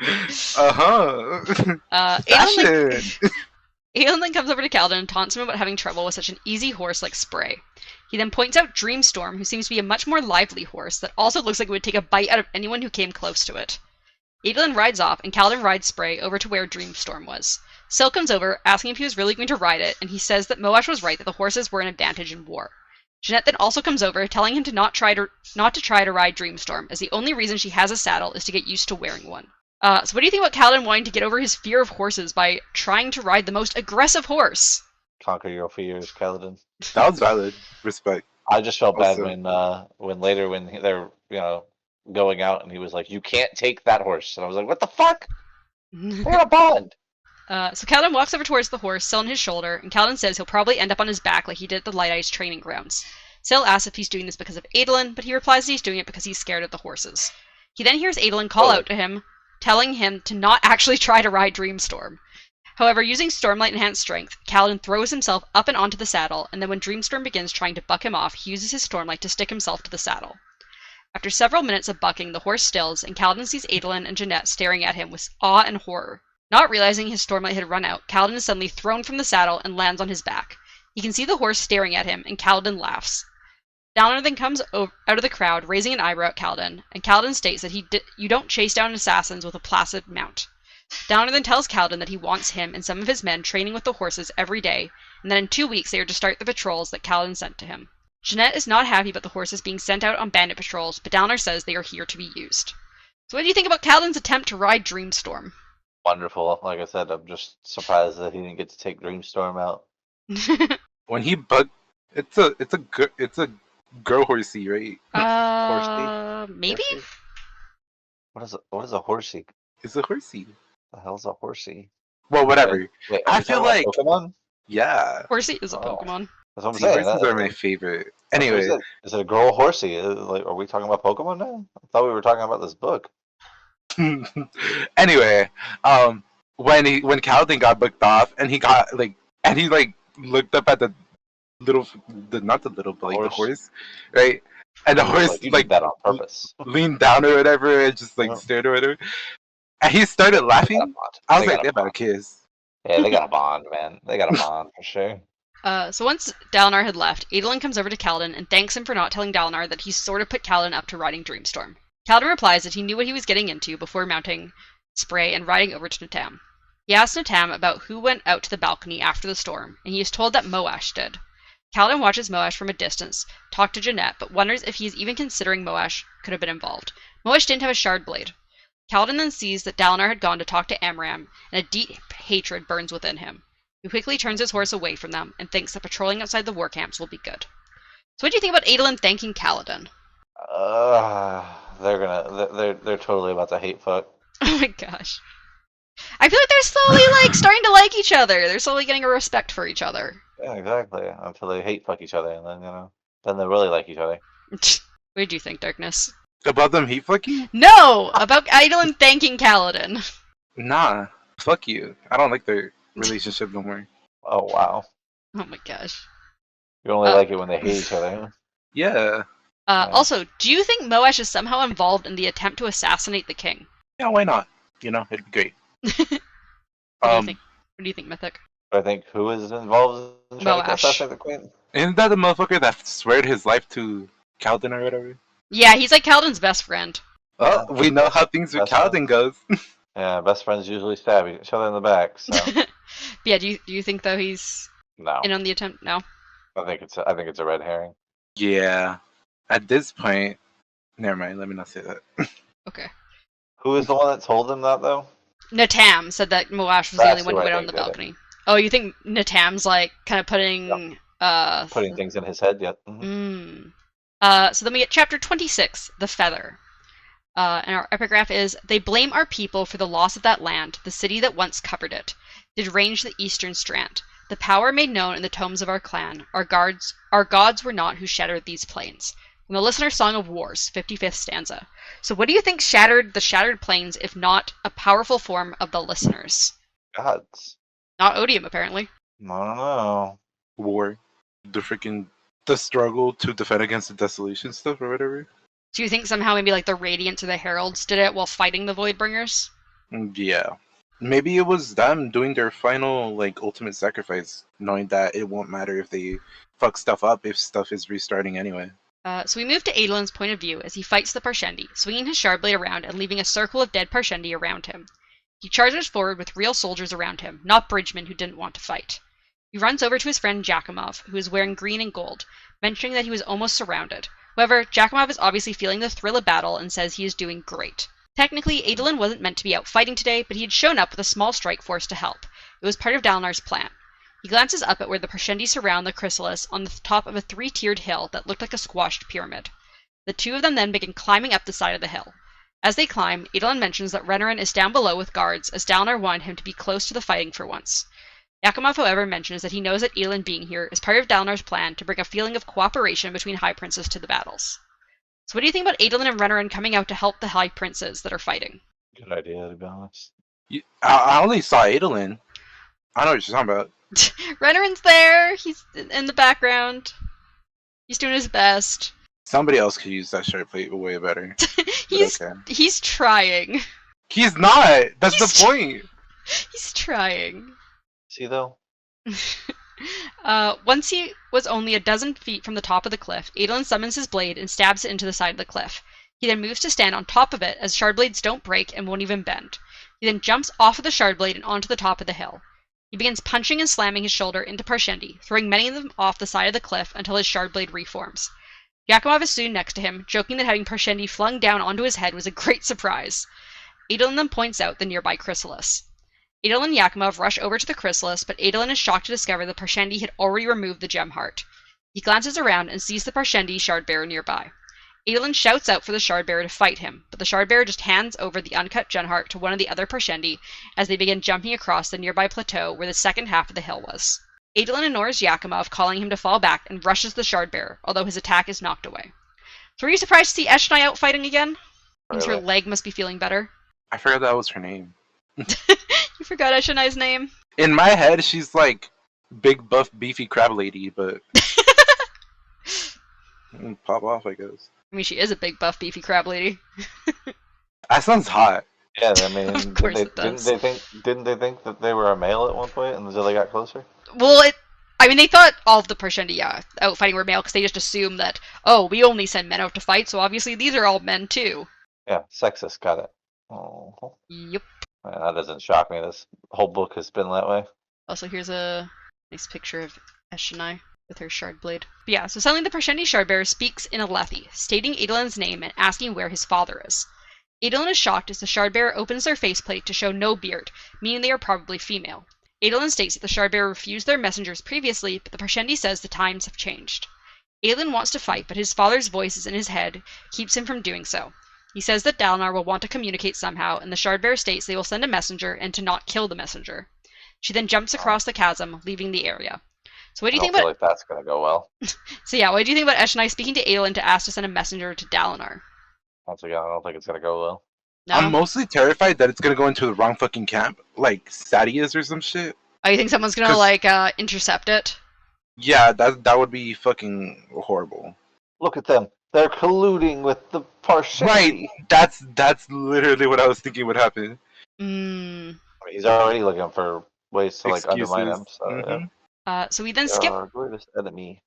God. Fashion. Adolin then comes over to Kaladin and taunts him about having trouble with such an easy horse like Spray. He then points out Dreamstorm, who seems to be a much more lively horse that also looks like it would take a bite out of anyone who came close to it. Adolin rides off, and Kaladin rides Spray over to where Dreamstorm was. Syl comes over, asking if he was really going to ride it, and he says that Moash was right that the horses were an advantage in war. Jeanette then also comes over, telling him not to try to ride Dreamstorm, as the only reason she has a saddle is to get used to wearing one. So what do you think about Kaladin wanting to get over his fear of horses by trying to ride the most aggressive horse? Conquer your fears, Kaladin. That was valid. Respect. I just felt bad Also- when they're going out and he was like, "You can't take that horse," and I was like, "What the fuck? We're a bond." So Kaladin walks over towards the horse, Syl on his shoulder, and Kaladin says he'll probably end up on his back like he did at the Light Eyes training grounds. Syl asks if he's doing this because of Adolin, but he replies that he's doing it because he's scared of the horses. He then hears Adolin call out to him, telling him to not actually try to ride Dreamstorm. However, using Stormlight Enhanced Strength, Kaladin throws himself up and onto the saddle, and then when Dreamstorm begins trying to buck him off, he uses his Stormlight to stick himself to the saddle. After several minutes of bucking, the horse stills, and Kaladin sees Adolin and Jeanette staring at him with awe and horror. Not realizing his Stormlight had run out, Kaladin is suddenly thrown from the saddle and lands on his back. He can see the horse staring at him, and Kaladin laughs. Dalinar then comes out of the crowd, raising an eyebrow at Kaladin, and Kaladin states that you don't chase down assassins with a placid mount. Dalinar then tells Kaladin that he wants him and some of his men training with the horses every day, and that in 2 weeks they are to start the patrols that Kaladin sent to him. Jeanette is not happy about the horses being sent out on bandit patrols, but Dalinar says they are here to be used. So what do you think about Kaladin's attempt to ride Dreamstorm? Wonderful. Like I said, I'm just surprised that he didn't get to take Dreamstorm out. When he bugged, it's a girl horsey, right? Maybe? Horsey? What is a horsey? It's a horsey. The hell's a horsey? Well, whatever. Wait, I feel like Pokemon? yeah. Horsey is a Pokemon. That's what I'm See, saying. horses are my favorite. Anyway, is it a girl horsey? Like, are we talking about Pokemon now? I thought we were talking about this book. anyway, when Kaladin got booked off and he looked up at the horse, right? And the horse you did that on purpose. leaned down or whatever and just stared or whatever. And he started laughing. I was like, they about to kiss. Yeah, they got a bond, man. They got a bond for sure. So once Dalinar had left, Adolin comes over to Kaladin and thanks him for not telling Dalinar that he sort of put Kaladin up to riding Dreamstorm. Kaladin replies that he knew what he was getting into before mounting Spray and riding over to Natam. He asks Natam about who went out to the balcony after the storm, and he is told that Moash did. Kaladin watches Moash from a distance, talk to Jeanette, but wonders if he is even considering Moash could have been involved. Moash didn't have a shard blade. Kaladin then sees that Dalinar had gone to talk to Amram, and a deep hatred burns within him. He quickly turns his horse away from them and thinks that patrolling outside the war camps will be good. So what do you think about Adolin thanking Kaladin? They're totally about to hate fuck. Oh my gosh. I feel like they're slowly starting to like each other. They're slowly getting a respect for each other. Yeah, exactly. Until they hate fuck each other, and then they really like each other. What do you think, Darkness? About them hate fucking? No! About Adolin thanking Kaladin. Nah, fuck you. I don't like their relationship no more. Oh wow. Oh my gosh. You only like it when they hate each other. Yeah. Also, do you think Moash is somehow involved in the attempt to assassinate the king? Yeah, why not? It'd be great. What do you think, Mythic? I think who is involved in trying to assassinate the queen? Isn't that the motherfucker that sweared his life to Kaladin or whatever? Yeah, he's like Kaladin's best friend. Oh, we know how things with Kaladin goes. Yeah, best friends usually stab each other in the back. So. Yeah, do you think though he's in on the attempt? No. I think it's a red herring. Yeah. At this point, never mind. Let me not say that. Okay. Who is the one that told him that though? Natam said that Moash was the only one who went on the balcony. Oh, you think Natam's kind of putting putting things in his head yet? So then we get chapter 26, The Feather. And our epigraph is, they blame our people for the loss of that land, the city that once covered it, did range the eastern strand. The power made known in the tomes of our clan. Our gods were not who shattered these plains. From the Listener's Song of Wars, 55th stanza. So what do you think shattered the shattered plains if not a powerful form of the listeners? Gods. Not odium, apparently. I don't know. War. The struggle to defend against the desolation stuff or whatever. Do you think somehow maybe the Radiance or the Heralds did it while fighting the Voidbringers? Yeah. Maybe it was them doing their final, ultimate sacrifice, knowing that it won't matter if they fuck stuff up if stuff is restarting anyway. So we move to Adolin's point of view as he fights the Parshendi, swinging his Shardblade around and leaving a circle of dead Parshendi around him. He charges forward with real soldiers around him, not bridgemen who didn't want to fight. He runs over to his friend Jakimov, who is wearing green and gold, mentioning that he was almost surrounded. However, Jakimov is obviously feeling the thrill of battle and says he is doing great. Technically, Adolin wasn't meant to be out fighting today, but he had shown up with a small strike force to help. It was part of Dalinar's plan. He glances up at where the Parshendi surround the chrysalis on the top of a three-tiered hill that looked like a squashed pyramid. The two of them then begin climbing up the side of the hill. As they climb, Adolin mentions that Renarin is down below with guards, as Dalinar wanted him to be close to the fighting for once. Yakimov, however, mentions that he knows that Adolin being here is part of Dalinar's plan to bring a feeling of cooperation between High Princes to the battles. So what do you think about Adolin and Renarin coming out to help the High Princes that are fighting? Good idea, to be honest. I only saw Adolin. I know what you're talking about. Renarin's there. He's in the background. He's doing his best. Somebody else could use that shirt plate way better. He's trying. He's not. That's the point. He's trying. See though? Once he was only a dozen feet from the top of the cliff, Adolin summons his blade and stabs it into the side of the cliff. He then moves to stand on top of it as shard blades don't break and won't even bend. He then jumps off of the shard blade and onto the top of the hill. He begins punching and slamming his shoulder into Parshendi, throwing many of them off the side of the cliff until his shard blade reforms. Yakimov is soon next to him, joking that having Parshendi flung down onto his head was a great surprise. Adolin then points out the nearby chrysalis. Adolin and Yakimov rush over to the chrysalis, but Adolin is shocked to discover that Parshendi had already removed the gem heart. He glances around and sees the Parshendi Shardbearer nearby. Adolin shouts out for the Shardbearer to fight him, but the Shardbearer just hands over the uncut gem heart to one of the other Parshendi as they begin jumping across the nearby plateau where the second half of the hill was. Adolin ignores Yakimov, calling him to fall back, and rushes the Shardbearer, although his attack is knocked away. So were you surprised to see Eshni out fighting again? Means her leg must be feeling better. I forgot that was her name. You forgot Eshni's name? In my head, she's like big, buff, beefy crab lady, but pop off, I guess. I mean, she is a big, buff, beefy crab lady. That sounds hot. Yeah, I mean, Of course it does. Didn't they think that they were a male at one point until they got closer? Well, they thought all of the Parshendi out fighting were male because they just assumed that, oh, we only send men out to fight, so obviously these are all men too. Yeah, sexist, got it. Oh. Yep. That doesn't shock me. This whole book has been that way. Also, here's a nice picture of Eshni with her shard blade. But yeah, so suddenly the Parshendi Shardbearer speaks in Alethi, stating Adolin's name and asking where his father is. Adolin is shocked as the Shardbearer opens their faceplate to show no beard, meaning they are probably female. Adolin states that the Shardbearer refused their messengers previously, but the Parshendi says the times have changed. Adolin wants to fight, but his father's voices in his head keeps him from doing so. He says that Dalinar will want to communicate somehow, and the Shardbearer states they will send a messenger and to not kill the messenger. She then jumps across the chasm, leaving the area. So what do you think about? I don't feel like that's gonna go well. So yeah, what do you think about Eshni speaking to Adolin to ask to send a messenger to Dalinar? Once again, I don't think it's gonna go well. No? I'm mostly terrified that it's gonna go into the wrong fucking camp, like Sadius or some shit. Oh, you think someone's gonna intercept it? Yeah, that would be fucking horrible. Look at them. They're colluding with the Parshendi. Right. That's literally what I was thinking would happen. I mean, he's already looking for ways to undermine him. So, So we then skip. Our greatest enemy.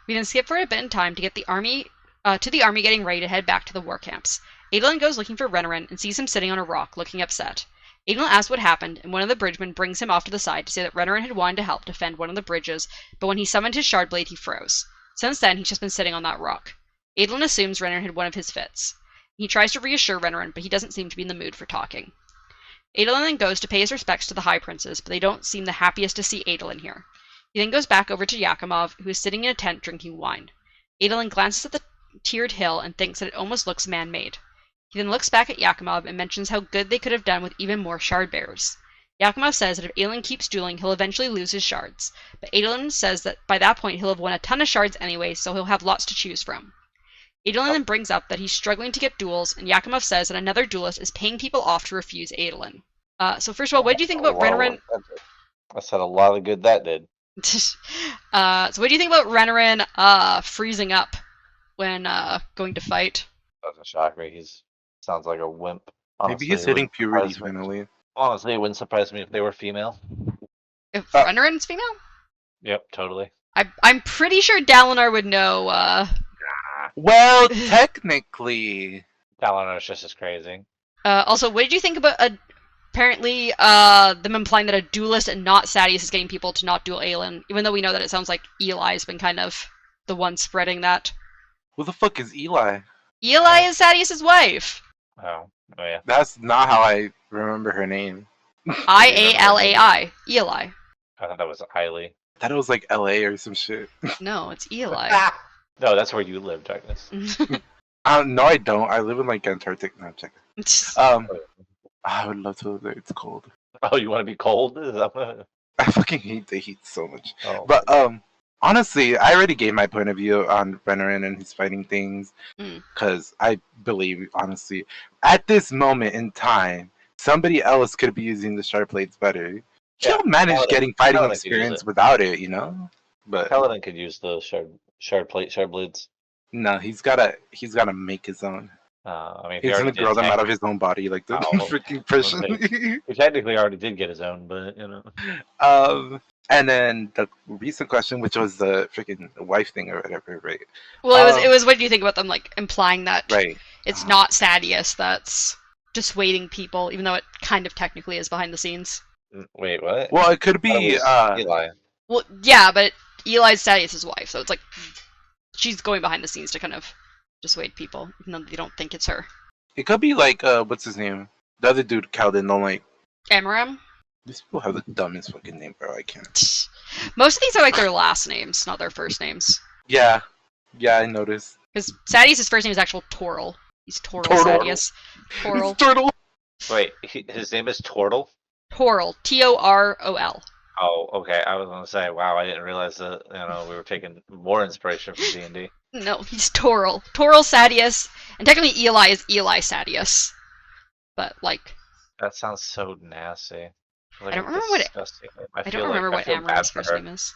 We then skip for a bit in time to get the army getting ready to head back to the war camps. Adolin goes looking for Renarin and sees him sitting on a rock, looking upset. Adolin asks what happened, and one of the bridgemen brings him off to the side to say that Renarin had wanted to help defend one of the bridges, but when he summoned his Shardblade, he froze. Since then, he's just been sitting on that rock. Adolin assumes Renarin had one of his fits. He tries to reassure Renarin, but he doesn't seem to be in the mood for talking. Adolin then goes to pay his respects to the High Princes, but they don't seem the happiest to see Adolin here. He then goes back over to Yakimov, who is sitting in a tent drinking wine. Adolin glances at the tiered hill and thinks that it almost looks man-made. He then looks back at Yakimov and mentions how good they could have done with even more Shardbearers. Yakimov says that if Adolin keeps dueling, he'll eventually lose his shards, but Adolin says that by that point he'll have won a ton of shards anyway, so he'll have lots to choose from. Adolin then brings up that he's struggling to get duels, and Yakimov says that another duelist is paying people off to refuse Adolin. So first of all, what do you think about Renarin? I said a lot of good that did. So what do you think about Renarin freezing up when going to fight? Doesn't shock me. He's sounds like a wimp. Honestly, Maybe he's hitting puberty finally. Honestly, it wouldn't surprise me if they were female. If Renarin's female? Yep, totally. I'm pretty sure Dalinar would know. Well, technically, Dalinar's just as crazy. Also, what did you think about apparently them implying that a duelist and not Sadius is getting people to not duel Aelin, even though we know that it sounds like Eli's been kind of the one spreading that. Who the fuck is Eli? Eli is Sadius' wife. Oh yeah. That's not how I remember her name. Ialai. Eli. I thought that was Eiley. I thought it was like L.A. or some shit. No, it's Eli. No, that's where you live, Darkness. No, I don't. I live in like Antarctic. No, check. I would love to live there. It's cold. Oh, you want to be cold? I fucking hate the heat so much. Oh, but honestly, I already gave my point of view on Renarin and his fighting things, because I believe, honestly, at this moment in time, somebody else could be using the sharp blades better. He'll manage getting fighting experience without it, you know. But Paladin could use the shard blades. No, he's gotta make his own. I mean, he's gonna grow them out of his own body, like the freaking person. He technically already did get his own, but you know. And then the recent question, which was the freaking wife thing or whatever, right? Well, it was what do you think about them like implying that Right. it's not Sadius that's dissuading people, even though it kind of technically is behind the scenes. Wait, what? Well, it could I thought be. it was Eli. Well, yeah, but Eli's Sadius' wife, so it's like she's going behind the scenes to kind of dissuade people, even though they don't think it's her. It could be like what's his name? The other dude, Calden, don't like. Amaram? These people have the dumbest fucking name, bro. I can't. Most of these are like their last names, not their first names. Yeah, I noticed. Because Sadius' first name is actual Toril. He's Toril Sadius. Toril. Turtle. Wait, his name is Tortle? Toril. Torol. Oh, okay. I was gonna say, wow, I didn't realize that. We were taking more inspiration from D&D. No, he's Toril. Toril Sadius. And technically Eli is Eli Sadius. But, like... That sounds so nasty. Like, I don't remember what I don't remember what Amaran's first name is.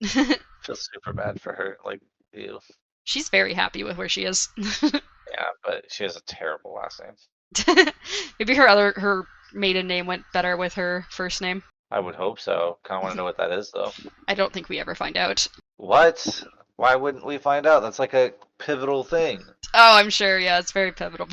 I feel super bad for her. Like, ew. She's very happy with where she is. Yeah, but she has a terrible last name. Maybe her maiden name went better with her first name. I would hope so. Kind of want to know what that is, though. I don't think we ever find out. What? Why wouldn't we find out? That's like a pivotal thing. Oh, I'm sure. Yeah, it's very pivotal.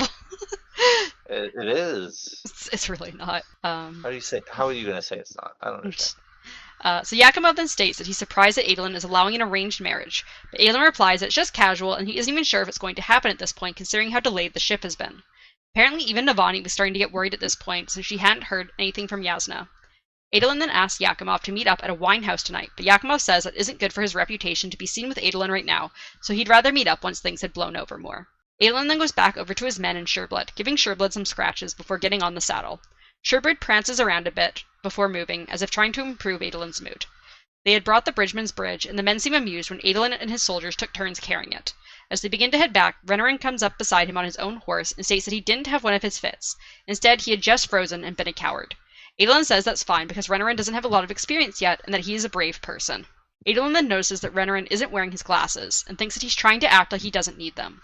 It is. It's really not. How are you gonna say it's not? I don't understand. So Yakimov then states that he's surprised that Adolin is allowing an arranged marriage, but Adolin replies that it's just casual and he isn't even sure if it's going to happen at this point, considering how delayed the ship has been. Apparently, even Navani was starting to get worried at this point, since she hadn't heard anything from Yasna. Adolin then asks Yakimov to meet up at a wine house tonight, but Yakimov says that isn't good for his reputation to be seen with Adolin right now, so he'd rather meet up once things had blown over more. Adolin then goes back over to his men and Sureblood, giving Sureblood some scratches before getting on the saddle. Sureblood prances around a bit before moving, as if trying to improve Adolin's mood. They had brought the Bridgeman's Bridge, and the men seem amused when Adolin and his soldiers took turns carrying it. As they begin to head back, Renarin comes up beside him on his own horse and states that he didn't have one of his fits. Instead, he had just frozen and been a coward. Adolin says that's fine because Renarin doesn't have a lot of experience yet and that he is a brave person. Adolin then notices that Renarin isn't wearing his glasses and thinks that he's trying to act like he doesn't need them.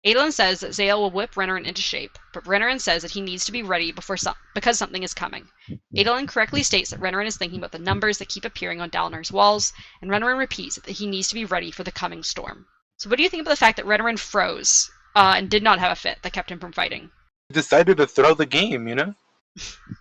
Adolin says that Zael will whip Renarin into shape, but Renarin says that he needs to be ready because something is coming. Adolin correctly states that Renarin is thinking about the numbers that keep appearing on Dalinar's walls, and Renarin repeats that he needs to be ready for the coming storm. So what do you think about the fact that Renarin froze and did not have a fit that kept him from fighting? He decided to throw the game,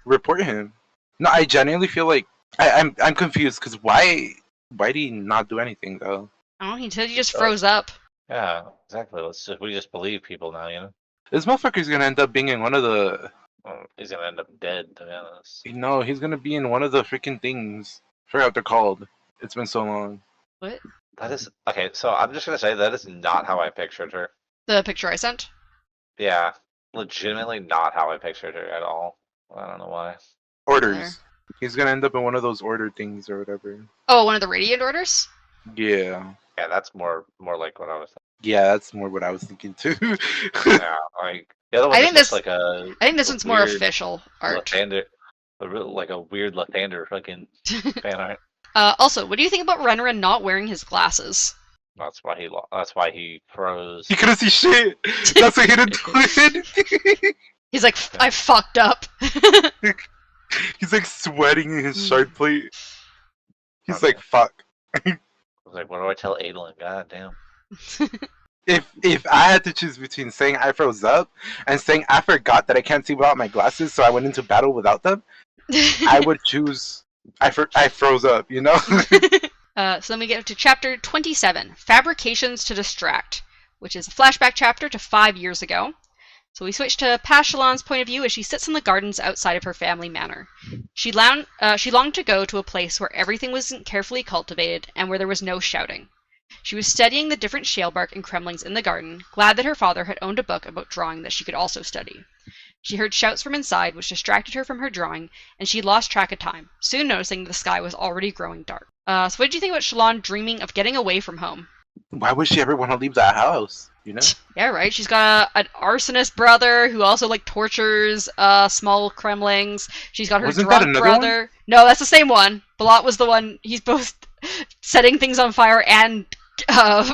Report him. No, I genuinely feel like I'm confused because why did he not do anything though? Oh, he said he just froze up. Yeah, exactly. We just believe people now, This motherfucker's gonna end up being in one of the. Well, he's gonna end up dead, to be honest. No, he's gonna be in one of the freaking things. Forgot what they're called. It's been so long. What? That is okay. So I'm just gonna say that is not how I pictured her. The picture I sent? Yeah, legitimately not how I pictured her at all. I don't know why. Orders. There. He's gonna end up in one of those order things or whatever. Oh, one of the Radiant Orders? Yeah. Yeah, that's more like what I was Yeah, that's more what I was thinking too. Yeah, like the other one I just think looks this- like a. I think this one's more weird official art. Lathander, like a weird Lathander fucking fan art. Also, what do you think about Renarin not wearing his glasses? That's why he froze. He couldn't see shit. That's why he didn't do it. He's like, I fucked up. He's like sweating in his shard plate. He's Okay. like, fuck. I was like, what do I tell Adolin? God damn. If I had to choose between saying I froze up and saying I forgot that I can't see without my glasses, so I went into battle without them, I would choose I froze up, So then we get to chapter 27, Fabrications to Distract, which is a flashback chapter to 5 years ago. So we switch to Pashalon's point of view as she sits in the gardens outside of her family manor. She longed to go to a place where everything wasn't carefully cultivated and where there was no shouting. She was studying the different shalebark and cremlings in the garden, glad that her father had owned a book about drawing that she could also study. She heard shouts from inside, which distracted her from her drawing, and she lost track of time, soon noticing the sky was already growing dark. So what did you think about Shalon dreaming of getting away from home? Why would she ever want to leave that house? Yeah, right. She's got an arsonist brother who also tortures small cremlings. She's got her Wasn't that drunk another brother. one? No, that's the same one. Balat was the one. He's both setting things on fire and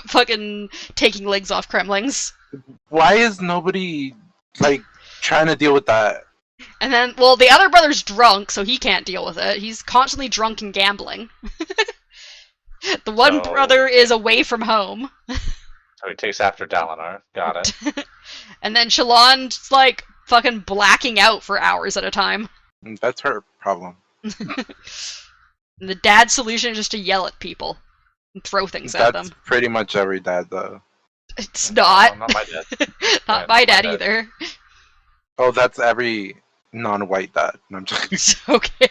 fucking taking legs off cremlings. Why is nobody trying to deal with that? And then, well, the other brother's drunk, so he can't deal with it. He's constantly drunk and gambling. The one brother is away from home. So he takes after Dalinar. Got it. And then Shalon's like fucking blacking out for hours at a time. That's her problem. And the dad's solution is just to yell at people and throw things at them. That's pretty much every dad, though. It's not. No, not my dad. Not my dad either. Oh, that's every non-white dad. No, I'm joking. Okay.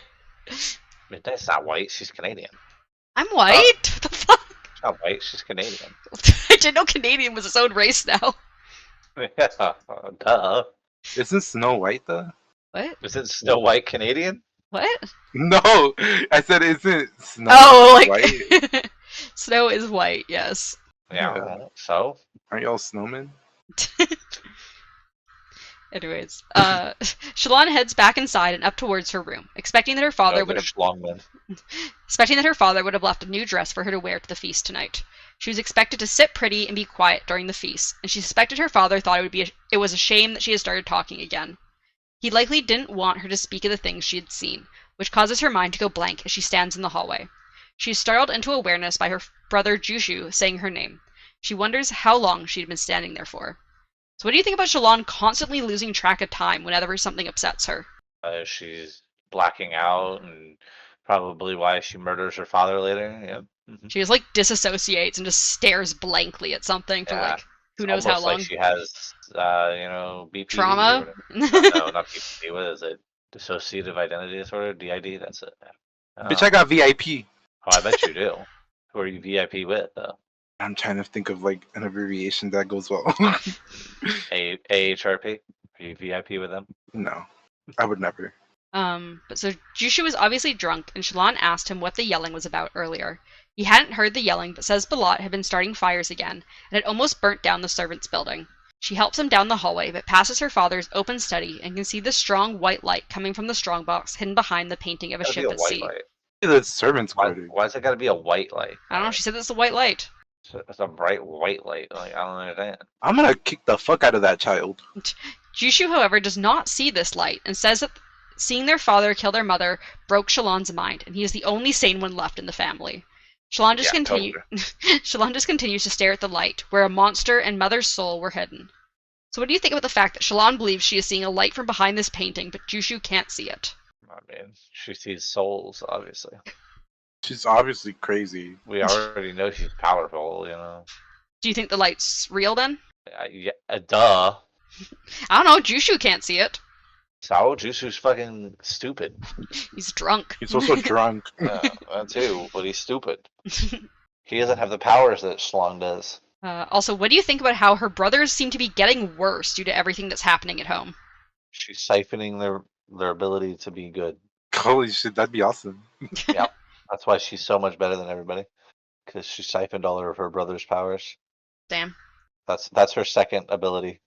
Midnight's not white. She's Canadian. I'm white? What the fuck? She's not white. She's Canadian. I didn't know Canadian was its own race now. Yeah, duh. Isn't Snow White, though? What? Isn't Snow White Canadian? What? No! I said, isn't Snow like white? Snow is white, yes. Yeah. So? Aren't y'all snowmen? Anyways, Shalon heads back inside and up towards her room, expecting that her father would have left a new dress for her to wear to the feast tonight. She was expected to sit pretty and be quiet during the feast, and she suspected her father thought it was a shame that she had started talking again. He likely didn't want her to speak of the things she had seen, which causes her mind to go blank as she stands in the hallway. She is startled into awareness by her brother Jushu saying her name. She wonders how long she had been standing there for. So what do you think about Shalon constantly losing track of time whenever something upsets her? She's blacking out, and probably why she murders her father later. Yeah. Mm-hmm. She just like disassociates and just stares blankly at something for like who knows how long. Like she has, BPD trauma. No, not BPD. What is it? Dissociative identity disorder. DID. That's it. Bitch, I got VIP. Oh, I bet you do. Who are you VIP with, though? I'm trying to think of like an abbreviation that goes well. AHRP? Are you VIP with them? No, I would never. But so Jushu was obviously drunk, and Shalon asked him what the yelling was about earlier. He hadn't heard the yelling, but says Balat had been starting fires again, and had almost burnt down the servants' building. She helps him down the hallway, but passes her father's open study and can see the strong white light coming from the strongbox hidden behind the painting of a ship at sea. The servants' quarters. Why's it got to be a white light? I don't know. She said it's a white light. It's a bright white light. Like, I don't understand. I'm gonna kick the fuck out of that child. Jushu, however, does not see this light and says that seeing their father kill their mother broke Shalon's mind, and he is the only sane one left in the family. Shalon just continues to stare at the light, where a monster and mother's soul were hidden. So what do you think about the fact that Shalon believes she is seeing a light from behind this painting, but Jushu can't see it? I mean, she sees souls, obviously. She's obviously crazy. We already know she's powerful, you know. Do you think the light's real then? Duh. I don't know. Jushu can't see it. Sao Jusu's fucking stupid. He's drunk. He's also drunk. Yeah, that too, but he's stupid. He doesn't have the powers that Shlong does. Also, what do you think about how her brothers seem to be getting worse due to everything that's happening at home? She's siphoning their ability to be good. Holy shit, that'd be awesome. Yep. That's why she's so much better than everybody. Because she siphoned all of her brother's powers. Damn. That's her second ability.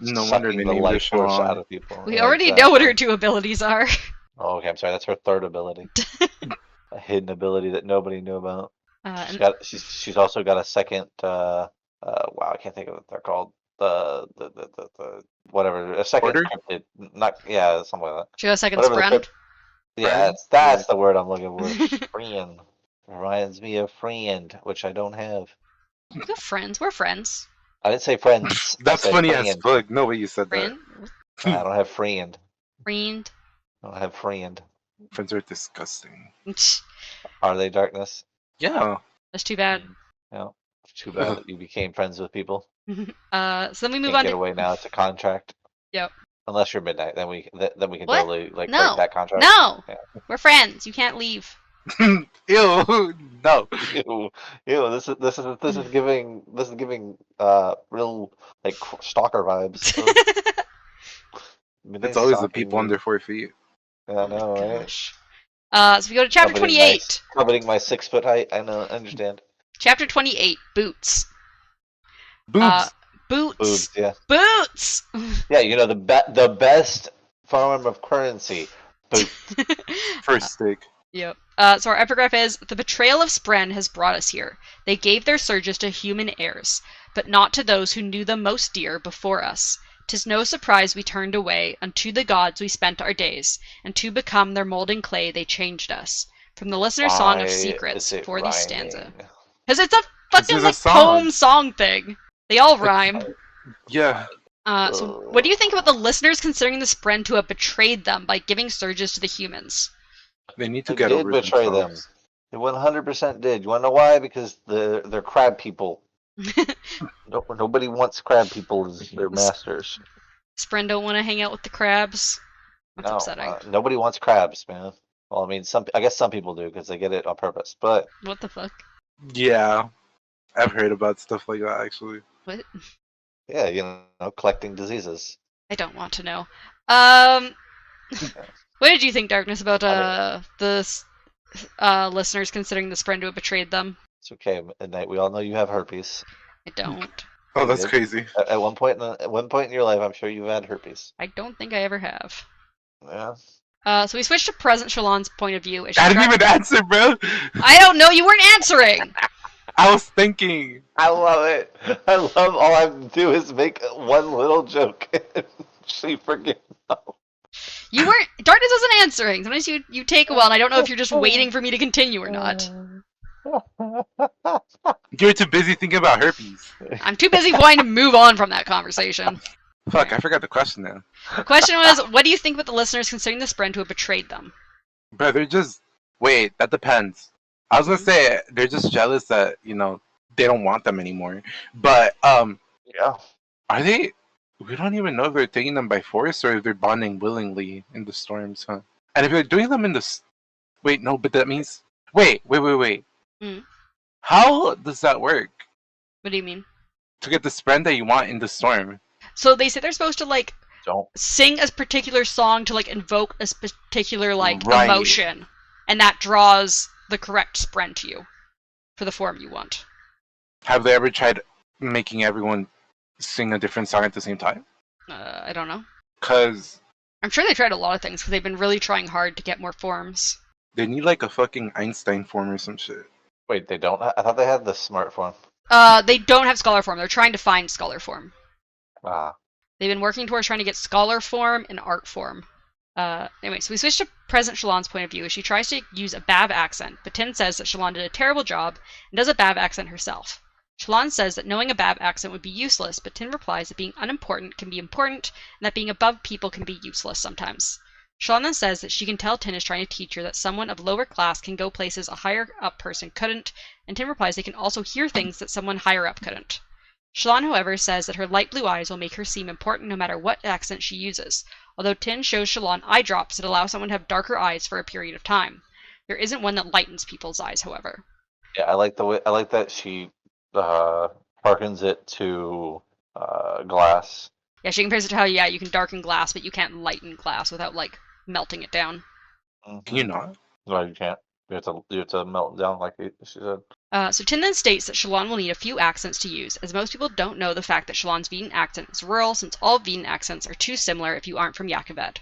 No wonder they named her force out of people. We already know what her two abilities are. Oh, okay, I'm sorry. That's her third ability. A hidden ability that nobody knew about. She's also got a second. Wow, I can't think of what they're called. The whatever, a second cryptid. Something like that. She got a second friend. Yeah, that's the word I'm looking for. Friend. Reminds me of friend, which I don't have. You have friends. We're friends. I didn't say friends. That's funny as fuck. No way you said friend? That. I don't have friend. Friend. I don't have friend. Friends are disgusting. Are they darkness? Yeah. That's too bad. Yeah. Too bad that you became friends with people. So then we move Can't on. Get away now. It's a contract. Yep. Unless you're midnight, then we can What? totally break that contract. No. Yeah. We're friends. You can't leave. Ew. No. Ew. This is giving real like stalker vibes. It's always the people under 4 feet. Yeah, I know, right? Gosh. So we go to chapter 28. Coveting my 6 foot height. I know. Understand. Chapter 28. Boots. Boobs. Boots. Boobs. Yeah. Boots. Yeah, you know the best form of currency. Boots. First stick. Yep. So our epigraph is, the betrayal of Spren has brought us here. They gave their surges to human heirs, but not to those who knew them most dear before us. 'Tis no surprise we turned away, unto the gods we spent our days, and to become their molding clay they changed us. From the listener's song of Why secrets is it for the stanza. rhyming? Because it's a This fucking is a like song. poem song thing. They all rhyme. Yeah. So what do you think about the listeners considering the Spren to have betrayed them by giving surges to the humans? They need to They get did over betray themselves. them. They 100% did. You want to know why? Because they're crab people. Nobody wants crab people as their masters. Spren don't want to hang out with the crabs. That's No, upsetting. nobody wants crabs, man. Well, I mean, I guess some people do because they get it on purpose. But What the fuck? Yeah. I've heard about stuff like that, actually. What? yeah, collecting diseases. I don't want to know. What did you think, Darkness, about the listeners considering the Spren to have betrayed them? It's okay, Midnight. We all know you have herpes. I don't. Oh, that's Yep. crazy. At one point in your life, I'm sure you've had herpes. I don't think I ever have. Yeah. So we switched to present Shalon's point of view. As she I didn't tried- even answer, bro. I don't know. You weren't answering. I was thinking. I love it. I love all I do is make one little joke. She forgets. You weren't. Darkness wasn't answering. Sometimes you take a while, and I don't know if you're just waiting for me to continue or not. You're too busy thinking about herpes. I'm too busy wanting to move on from that conversation. Fuck, I forgot the question now. The question was, what do you think about the listeners considering the Spren to have betrayed them? Bro, they're just... Wait, that depends. I was gonna say, they're just jealous that, they don't want them anymore. But, Yeah. are they... We don't even know if they're taking them by force or if they're bonding willingly in the storms, huh? And if they're doing them in the... Wait, no, but that means... Wait. Hmm. How does that work? What do you mean? To get the Spren that you want in the storm? So they say they're supposed to like Don't. sing a particular song to like invoke a particular like Right. emotion, and that draws the correct Spren to you for the form you want. Have they ever tried making everyone sing a different song at the same time? I don't know. Because I'm sure they tried a lot of things because they've been really trying hard to get more forms. they need like a fucking Einstein form or some shit. Wait, they don't? I thought they had the smart form. They don't have Scholar form. They're trying to find Scholar form. Ah. They've been working towards trying to get Scholar form and Art form. Anyway, so we switch to present Shalon's point of view as she tries to use a Bav accent, but Tin says that Shalon did a terrible job and does a Bav accent herself. Shalon says that knowing a Bav accent would be useless, but Tin replies that being unimportant can be important and that being above people can be useless sometimes. Shalon then says that she can tell Tin is trying to teach her that someone of lower class can go places a higher up person couldn't, and Tin replies they can also hear things that someone higher up couldn't. Shalon, however, says that her light blue eyes will make her seem important no matter what accent she uses, although Tin shows Shalon eye drops that allow someone to have darker eyes for a period of time. There isn't one that lightens people's eyes, however. Yeah, I like that she harkens it to glass. Yeah, she compares it to how, you can darken glass, but you can't lighten glass without, like, melting it down. Can you not? No, you can't. You have to melt it down like she said. So Tin then states that Shalon will need a few accents to use, as most people don't know the fact that Shalon's Vedan accent is rural, since all Vedan accents are too similar if you aren't from Yaakoved.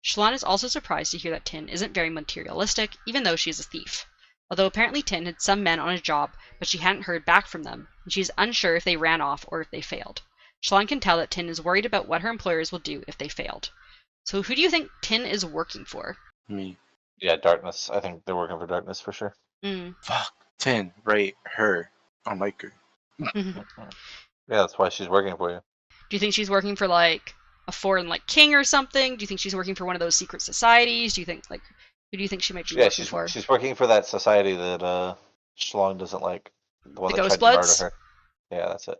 Shalon is also surprised to hear that Tin isn't very materialistic, even though she is a thief. Although apparently Tin had some men on a job, but she hadn't heard back from them, and she is unsure if they ran off or if they failed. Shalon can tell that Tin is worried about what her employers will do if they failed. So who do you think Tin is working for? Me. Yeah, Darkness. I think they're working for Darkness for sure. Fuck. 10. Right. Her. I like her. Do Yeah, that's why she's working for you. you think she's working for, like, a foreign, like, king or something? Do you think she's working for one of those secret societies? Do you think, like, who do you think she might be Yeah, working for? she's working for that society that Shalon doesn't like. The one The that Ghost tried Bloods? to murder her. Yeah, that's it.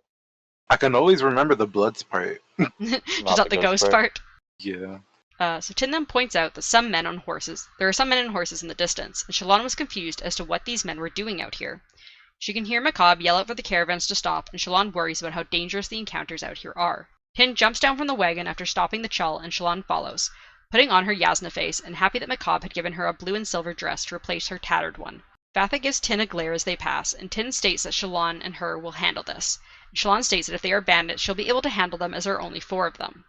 I can always remember the Bloods part. Just not the ghost part. Yeah. So Tin then points out that there are some men on horses in the distance, and Shalon was confused as to what these men were doing out here. She can hear Macabre yell out for the caravans to stop, and Shalon worries about how dangerous the encounters out here are. Tin jumps down from the wagon after stopping the Chul, and Shalon follows, putting on her Yasna face and happy that Macabre had given her a blue and silver dress to replace her tattered one. Vatha gives Tin a glare as they pass, and Tin states that Shalon and her will handle this. And Shalon states that if they are bandits, she'll be able to handle them as there are only 4 of them.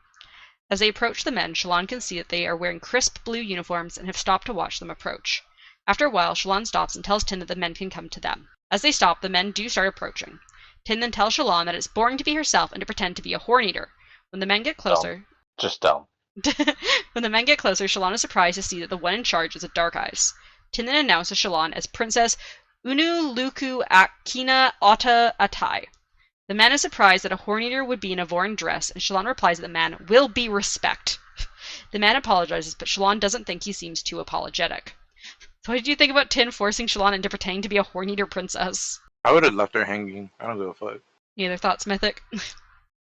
As they approach the men, Shalon can see that they are wearing crisp blue uniforms and have stopped to watch them approach. After a while, Shalon stops and tells Tin that the men can come to them. As they stop, the men do start approaching. Tin then tells Shalon that it's boring to be herself and to pretend to be a Horn-Eater, When the men get closer, Just dumb. when the men get closer, Shallan is surprised to see that the one in charge is a Dark Eyes. Tin then announces Shallan as Princess Unu Luku Akina Ata Atai. The man is surprised that a Horneater would be in a Vorin dress, and Shallan replies that the man will be respect. The man apologizes, but Shallan doesn't think he seems too apologetic. So what did you think about Tin forcing Shallan into pretending to be a Horneater princess? I would have left her hanging. I don't give a fuck. Any other thoughts, Mythic?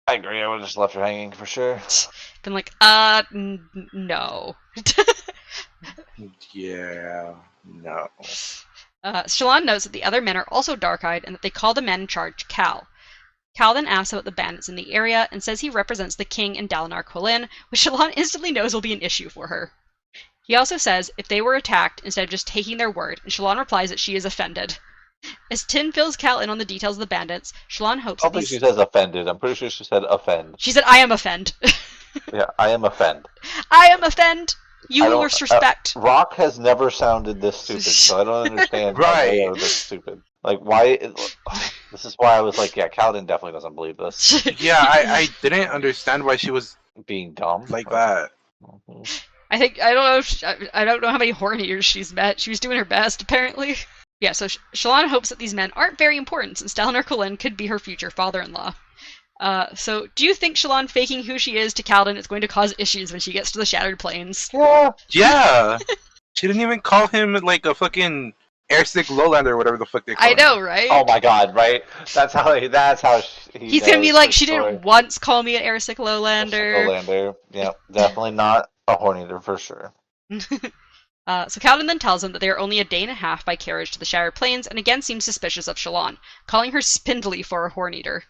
I agree. I would have just left her hanging for sure. Been like, no. Yeah, no. Shallan notes that the other men are also dark-eyed and that they call the man in charge Cal. Cal then asks about the bandits in the area and says he represents the king and Dalinar Kholin, which Shallan instantly knows will be an issue for her. He also says if they were attacked instead of just taking their word, and Shallan replies that she is offended. As Tin fills Cal in on the details of the bandits, Shallan hopes I don't think she says offended. I'm pretty sure she said offend. She said, I am offend. Yeah, I am offend. I am offend! You will respect. Rock has never sounded this stupid, so I don't understand why they are this stupid. Like, why? This is why I was like, yeah, Kaladin definitely doesn't believe this. Yeah, I didn't understand why she was Being dumb. like that. Mm-hmm. I don't know how many Horneaters she's met. She was doing her best, apparently. Yeah, so Shallan hopes that these men aren't very important, since Dalinar Kholin could be her future father-in-law. So do you think Shallan faking who she is to Kaladin is going to cause issues when she gets to the Shattered Plains? Yeah. She didn't even call him like a fucking airsick lowlander or whatever the fuck they call I know, him. right? Oh my god, right? That's how He's gonna be like, she didn't once call me an airsick lowlander. Lowlander. Yeah, definitely not a Horneater for sure. So Kaladin then tells him that they are only a day and a half by carriage to the Shattered Plains, and again seems suspicious of Shallan, calling her spindly for a Horneater.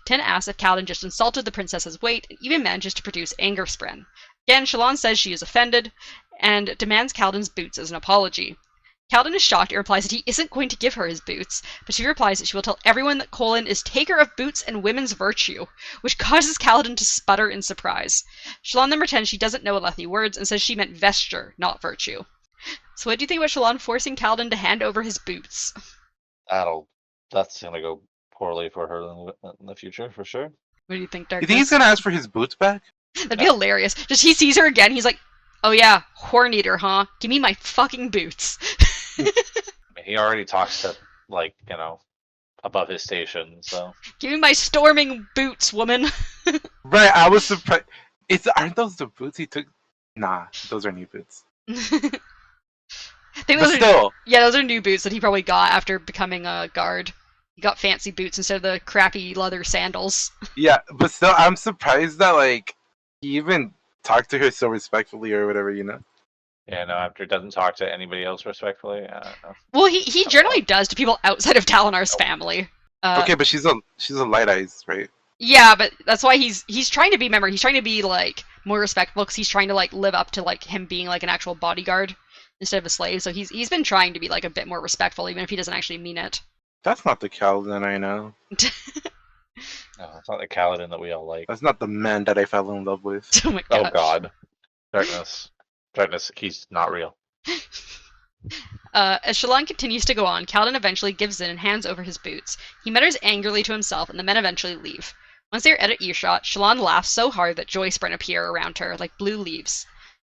Tin asks if Kaladin just insulted the princess's weight, and even manages to produce anger spren. Again, Shallan says she is offended, and demands Kaladin's boots as an apology. Kaladin is shocked and replies that he isn't going to give her his boots, but she replies that she will tell everyone that Kholin is taker of boots and women's virtue, which causes Kaladin to sputter in surprise. Shallan then pretends she doesn't know Alethi words and says she meant vesture, not virtue. So what do you think about Shallan forcing Kaladin to hand over his boots? That's gonna go poorly for her in the future, for sure. What do you think, You Darkness? think he's gonna ask for his boots back? That'd be hilarious. Just he sees her again, he's like, oh yeah, Horneater, huh? Give me my fucking boots. I mean, he already talks to, like, above his station, so. Give me my storming boots, woman. Right, I was surprised. Aren't those the boots he took? Nah, those are new boots. I think But still. those are new boots that he probably got after becoming a guard. He got fancy boots instead of the crappy leather sandals. Yeah, but still, I'm surprised that, like, he even talked to her so respectfully or whatever, Yeah, no, after he doesn't talk to anybody else respectfully, I don't know. Well, he generally does to people outside of Dalinar's family. Okay, but she's a light eyes, right? Yeah, but that's why he's trying to be, remember, he's trying to be, like, more respectful, because he's trying to, like, live up to, like, him being, like, an actual bodyguard instead of a slave, so he's been trying to be, like, a bit more respectful, even if he doesn't actually mean it. That's not the Kaladin I know. No, it's not the Kaladin that we all like. That's not the man that I fell in love with. Oh my god. Oh god. Darkness, he's not real. As Shallan continues to go on, Kaladin eventually gives in and hands over his boots. He mutters angrily to himself, and the men eventually leave. Once they are out of earshot, Shallan laughs so hard that joy spren appear around her, like blue leaves.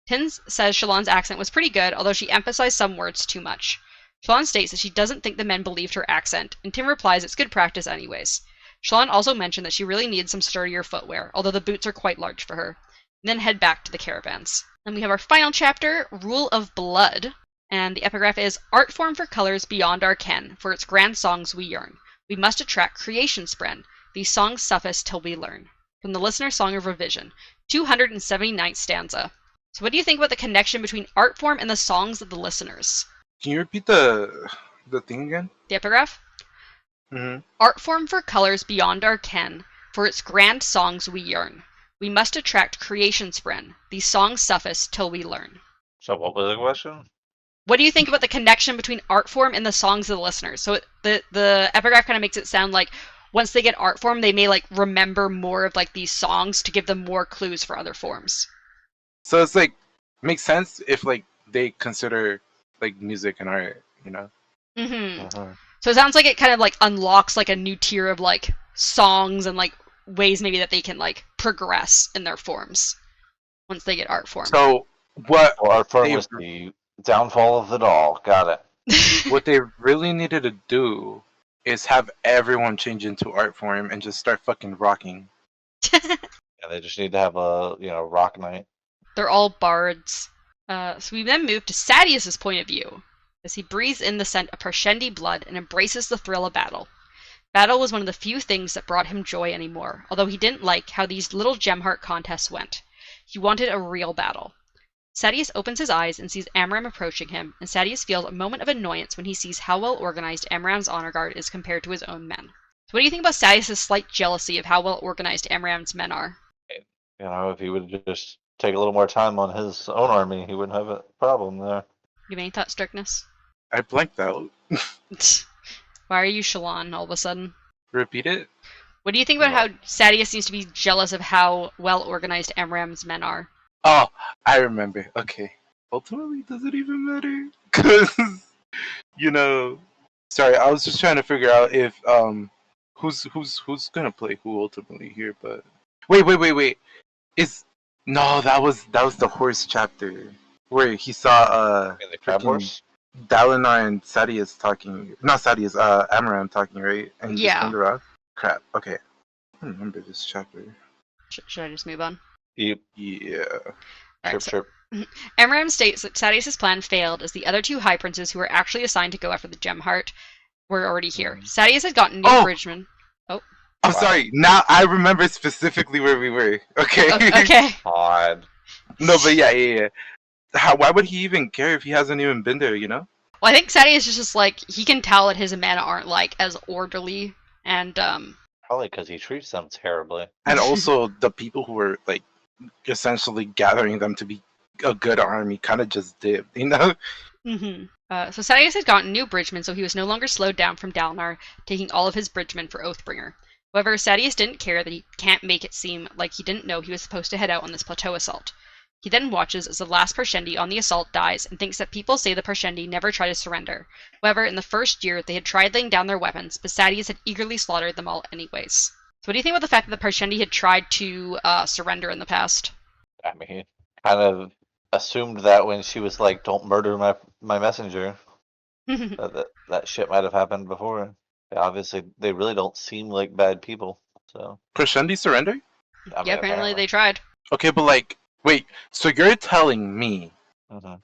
Tin says Shallan's accent was pretty good, although she emphasized some words too much. Shallan states that she doesn't think the men believed her accent, and Tim replies it's good practice anyways. Shallan also mentioned that she really needs some sturdier footwear, although the boots are quite large for her, and then head back to the caravans. Then we have our final chapter, Rule of Blood, and the epigraph is, Art form for colors beyond our ken, for its grand songs we yearn. We must attract creation spren, these songs suffice till we learn. From the Listener's Song of Revision, 279th stanza. So what do you think about the connection between art form and the songs of the listeners? Can you repeat the thing again? The epigraph? Mm-hmm. Art form for colors beyond our ken, for its grand songs we yearn. We must attract creation spren, these songs suffice till we learn. So what was the question? What do you think about the connection between art form and the songs of the listeners? So the epigraph kind of makes it sound like once they get art form, they may like remember more of like these songs to give them more clues for other forms. So it's like makes sense if like they consider like music and art, Mm-hmm. So it sounds like it kind of like unlocks like a new tier of like songs and like ways maybe that they can like progress in their forms once they get art form. So what Well, our form they was the downfall of the doll. Got it. what they really needed to do is have everyone change into art form and just start fucking rocking. Yeah, they just need to have a rock night. They're all bards. So we then move to Sadius's point of view, as he breathes in the scent of Parshendi blood and embraces the thrill of battle. Battle was one of the few things that brought him joy anymore, although he didn't like how these little Gemheart contests went. He wanted a real battle. Sadius opens his eyes and sees Amram approaching him, and Sadius feels a moment of annoyance when he sees how well organized Amram's honor guard is compared to his own men. So what do you think about Sadius' slight jealousy of how well organized Amram's men are? If he would just take a little more time on his own army, he wouldn't have a problem there. You have any thought, Strictness? I blanked out. Why are you Shalon all of a sudden? Repeat it. What do you think about how Sadius seems to be jealous of how well organized Amram's men are? Oh, I remember. Okay. Ultimately, does it even matter? Because, sorry, I was just trying to figure out if who's gonna play who ultimately here. But wait. That was the horse chapter where he saw In the crab horse. Dalinar and Sadius talking. Not Sadius, Amaram talking, right? And he just turned around. Crap. Okay. I don't remember this chapter. Should I just move on? Yep. Yeah. Alright, Chirp. Amram states that Sadius' plan failed as the other two high princes who were actually assigned to go after the Gemheart were already here. Sadius had gotten new bridgemen. I'm sorry. Now I remember specifically where we were. Okay. Okay. Odd. No, but yeah. Why would he even care if he hasn't even been there? Well, I think Sadius is just like he can tell that his men aren't like as orderly and Probably because he treats them terribly. And also the people who were like essentially gathering them to be a good army kind of just dipped, Mm-hmm. So Sadius had gotten new bridgemen, so he was no longer slowed down from Dalinar taking all of his bridgemen for Oathbringer. However, Sadius didn't care that he can't make it seem like he didn't know he was supposed to head out on this plateau assault. He then watches as the last Parshendi on the assault dies and thinks that people say the Parshendi never try to surrender. However, in the first year, they had tried laying down their weapons, but Sadius had eagerly slaughtered them all anyways. So what do you think about the fact that the Parshendi had tried to surrender in the past? I mean, kind of assumed that when she was like, "Don't murder my messenger," that shit might have happened before. Obviously, they really don't seem like bad people. So Parshendi surrender? Apparently they tried. Okay, but wait. So you're telling me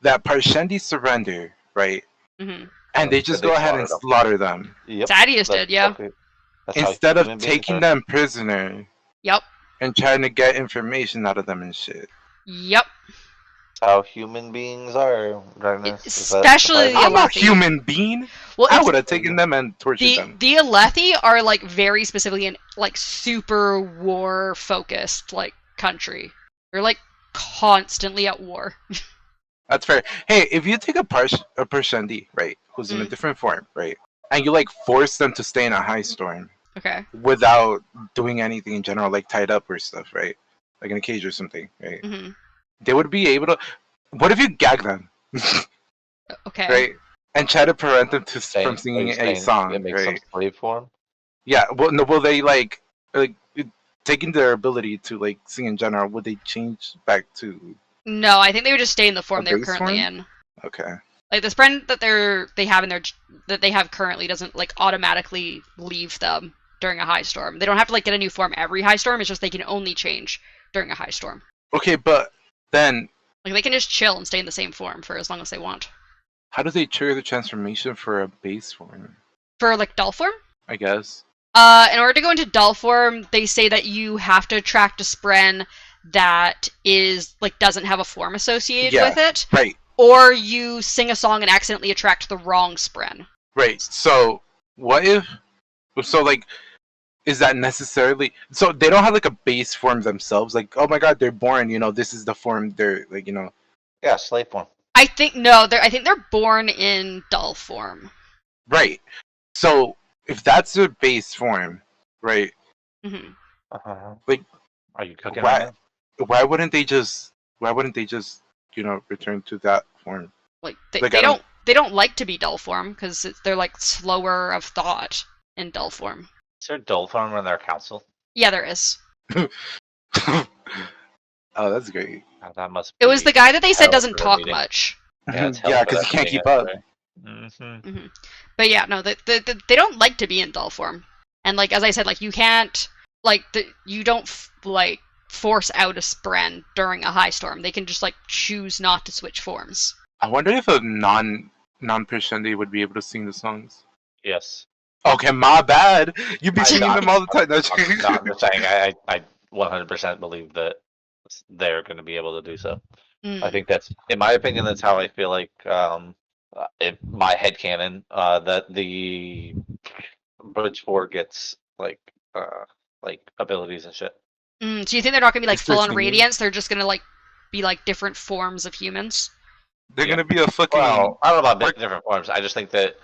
that Parshendi surrender, right? Mm-hmm. And they just go ahead and slaughter them. Yep. Sadius did, yeah. Instead of taking them prisoner. Yep. And trying to get information out of them and shit. Yep. How human beings are, especially the I'm a Alethi. human being. Well, I would have taken them and tortured them. The Alethi are like very specifically in like super war focused like country. They're like constantly at war. That's fair. Hey, if you take a Parshendi, right, who's in a different form, right, and you force them to stay in a high storm, okay, without doing anything in general, like tied up or stuff, right, like in a cage or something, right, they would be able to. What if you gag them? Okay. Right, and try to prevent them from singing a song, it makes right? them slave form. Yeah. Well, no. Will they like taking their ability to sing in general? Would they change back to? No, I think they would just stay in the form they're currently in. Okay. Like the sprint that they have currently doesn't automatically leave them during a high storm. They don't have to get a new form every high storm. It's just they can only change during a high storm. Okay, but then they can just chill and stay in the same form for as long as they want. How do they trigger the transformation for a base form? For dull form? I guess. In order to go into dull form, they say that you have to attract a spren that is doesn't have a form associated with it. Right. Or you sing a song and accidentally attract the wrong spren. Right. So what if is that necessarily so they don't have a base form themselves? Oh my god, they're born, this is the form they're Yeah, slave form. I think they're born in dull form. Right. So if that's their base form, right? Mm-hmm. Are you cooking? Why wouldn't they just return to that form? They don't like to be dull form because they're slower of thought in dull form. Is there dull form in their council? Yeah, there is. Oh, that's great. That must It was be the guy that they said hell doesn't for a talk meeting. much. Yeah, it's hell Yeah, for because that you can't meeting, keep up. Mm-hmm. But yeah, no, they don't like to be in dull form. And like as I said, like you can't you don't like force out a spren during a high storm. They can just like choose not to switch forms. I wonder if a non-Pershendi would be able to sing the songs. Yes. Okay, my bad. You be I'm singing not- them all the time. No, I'm just saying I 100% believe that they're going to be able to do so. I think that's, in my opinion, that's how I feel like, my headcanon, that the Bridge 4 gets, like abilities and shit. So you think they're not gonna be like Is there full on singing? radiance? They're just gonna like be like different forms of humans. They're Yeah. gonna be a fucking. Well, I don't know about different forms. I just think that,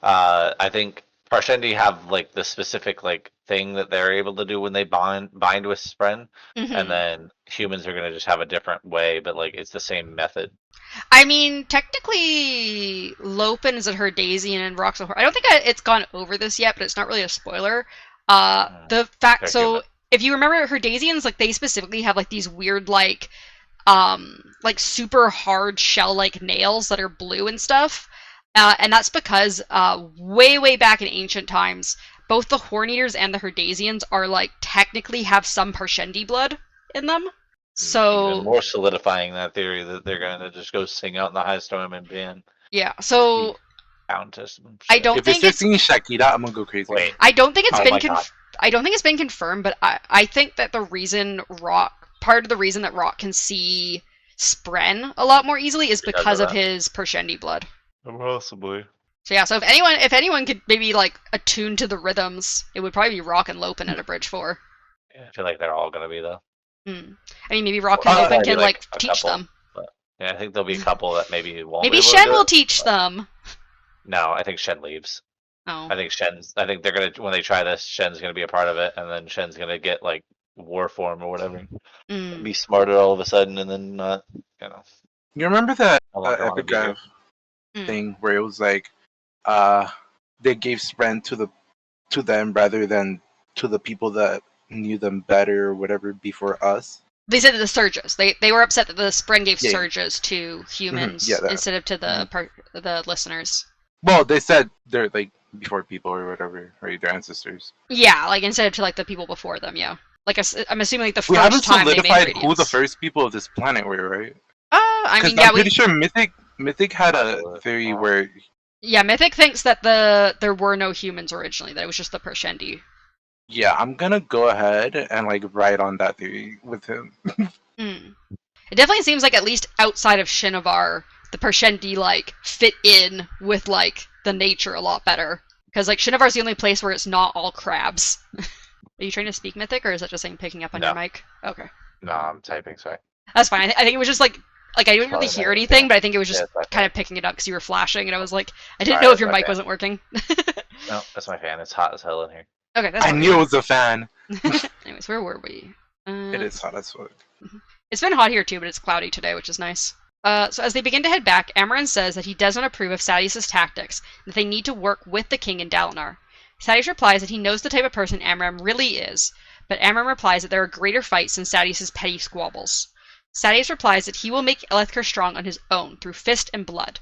I think Parshendi have like the specific like thing that they're able to do when they bind with Spren, and then humans are gonna just have a different way, but like it's the same method. I mean, technically, Lopen is at her Daisy and Rock's at her. I don't think it's gone over this yet, but it's not really a spoiler. The fact, They're so human. if you remember her Daisians, like they specifically have like these weird like super hard shell-like nails that are blue and stuff. And that's because way back in ancient times, both the Horn-Eaters and the Herdasians are like technically have some Parshendi blood in them. So Even more solidifying that theory that they're gonna just go sing out in the high storm and ban yeah, so Countess. And I shit. don't If they think start it's. singing Shakira, I'm gonna go crazy. Wait. I don't think it's Oh been. my God. I don't think it's been confirmed, but I think that the reason part of the reason that Rock can see Spren a lot more easily is because of that. his Parshendi blood. Possibly. So yeah, so if anyone could maybe like attune to the rhythms, it would probably be Rock and Lopen at a Bridge 4. Yeah, I feel like they're all gonna be though. I mean, maybe Rock and Well, Lopen maybe, can like a teach couple, them. But yeah, I think there'll be a couple that maybe won't. Maybe be able to Shen do will it, teach but- them. No, I think Shen leaves. Oh. I think they're gonna, when they try this, Shen's gonna be a part of it, and then Shen's gonna get like war form or whatever, be smarter all of a sudden, and then not, You remember that no longer wanna be here. epigraph thing where it was like, they gave Spren to them rather than to the people that knew them better or whatever before us. They said that the Surges. They were upset that the Spren gave Yeah. Surges to humans Yeah, that. instead of to the listeners. Well, they said they're like before people or whatever, or their ancestors. Yeah, like instead of to like the people before them. Yeah, like I'm assuming like the We haven't first time they made solidified Radiance. who the first people of this planet were, right? I mean, I'm pretty sure Mythic had a theory where. Yeah, Mythic thinks that there were no humans originally. That it was just the Parshendi. Yeah, I'm gonna go ahead and like ride on that theory with him. It definitely seems like at least outside of Shinovar, the Parshendi like fit in with like the nature a lot better. Because like Shinovar's the only place where it's not all crabs. Are you trying to speak Mythic, or is that just saying picking up on your mic? Okay. No, I'm typing. Sorry. That's fine. I think it was just like I didn't really hear anything, but I think it was just Yeah, kind of picking it up because you were flashing, and I was like, I didn't Alright, know if your that's mic okay. wasn't working. No, that's my fan. It's hot as hell in here. Okay, that's I fine. knew it was a fan. Anyways, where were we? It is hot as fuck. It's been hot here too, but it's cloudy today, which is nice. So as they begin to head back, Amaran says that he does not approve of Sadius' tactics, and that they need to work with the king in Dalinar. Sadius replies that he knows the type of person Amaran really is, but Amaran replies that there are greater fights than Sadius' petty squabbles. Sadius replies that he will make Elethkar strong on his own, through fist and blood.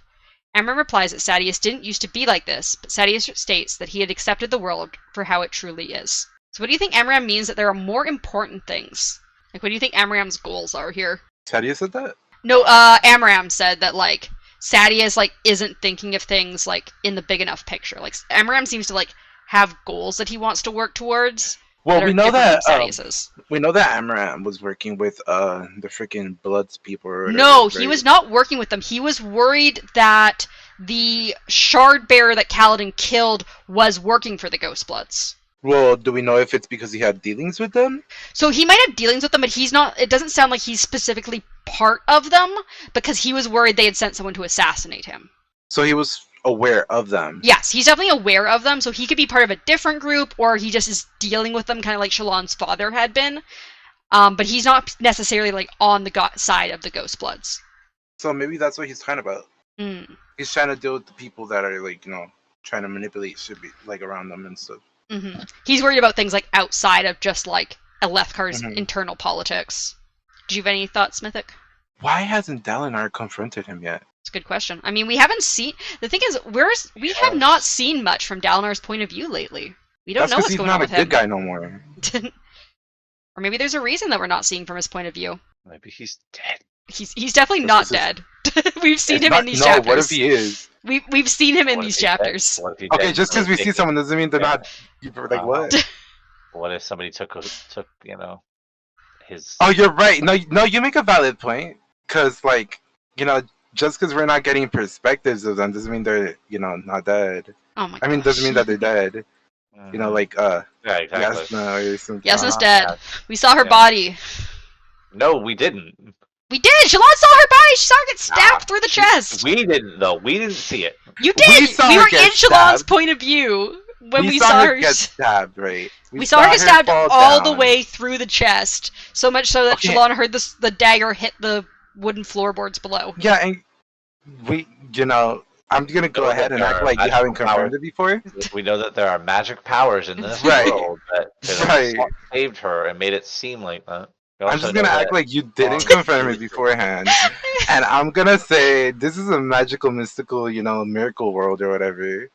Amaran replies that Sadius didn't used to be like this, but Sadius states that he had accepted the world for how it truly is. So what do you think Amaran means that there are more important things? Like, what do you think Amaram's goals are here? Sadia said that? No, Amaram said that, like, Sadius, like, isn't thinking of things, like, in the big enough picture. Like, Amaram seems to, like, have goals that he wants to work towards. Well, that we are know different that from Sadius's. we know that Amaram was working with the freaking Bloods people. Or whatever, No, right? he was not working with them. He was worried that the Shardbearer that Kaladin killed was working for the Ghostbloods. Well, do we know if it's because he had dealings with them? So he might have dealings with them, but he's not. It doesn't sound like he's specifically part of them because he was worried they had sent someone to assassinate him. So he was aware of them. Yes, he's definitely aware of them, so he could be part of a different group, or he just is dealing with them, kind of like Shallan's father had been. But he's not necessarily like on the side of the Ghostbloods. So maybe that's what he's trying about. He's trying to deal with the people that are like, trying to manipulate shit like around them and stuff. Mm-hmm. He's worried about things like outside of just like Elethkar's Mhm. internal politics. Do you have any thoughts, Mythic? Why hasn't Dalinar confronted him yet? It's a good question. I mean, we haven't seen. The thing is, we have Yes. not seen much from Dalinar's point of view lately. We don't That's know because what's he's going not on a with good him. guy no more. Or maybe there's a reason that we're not seeing from his point of view. Maybe he's dead. He's definitely That's not just- dead. We've seen him Not- in these no, chapters. what if he is? We've seen him in What if these he's dead? chapters. What if he's Okay, dead? just because we see Taking- someone doesn't mean they're Yeah. not. Like what? What if somebody took his? Oh, you're right. No, you make a valid point. Because like just because we're not getting perspectives of them doesn't mean they're not dead. Oh my. I mean, doesn't mean that they're dead. Mhm. Like yeah, exactly. Yasna or something. Yasna's Uh-huh. dead. Yeah. We saw her Yeah. body. No, we didn't. We did! Shalon saw her body! She saw her get stabbed Nah, through the chest! We didn't though. We didn't see it. You did! We saw We her were get in Shalon's stabbed. point of view when we saw her her. get stabbed, right? We saw her get stabbed fall all the down. way through the chest, so much so that Okay. Shalon heard the dagger hit the wooden floorboards below. Yeah, and we, I'm gonna go Know ahead that and there act are like you haven't magical confirmed powers. it before. We know that there are magic powers in this Right. world that could have Right. saved her and made it seem like that. We I'm also just gonna know act that- like you didn't Oh. confirm it beforehand, and I'm gonna say this is a magical, mystical, miracle world or whatever,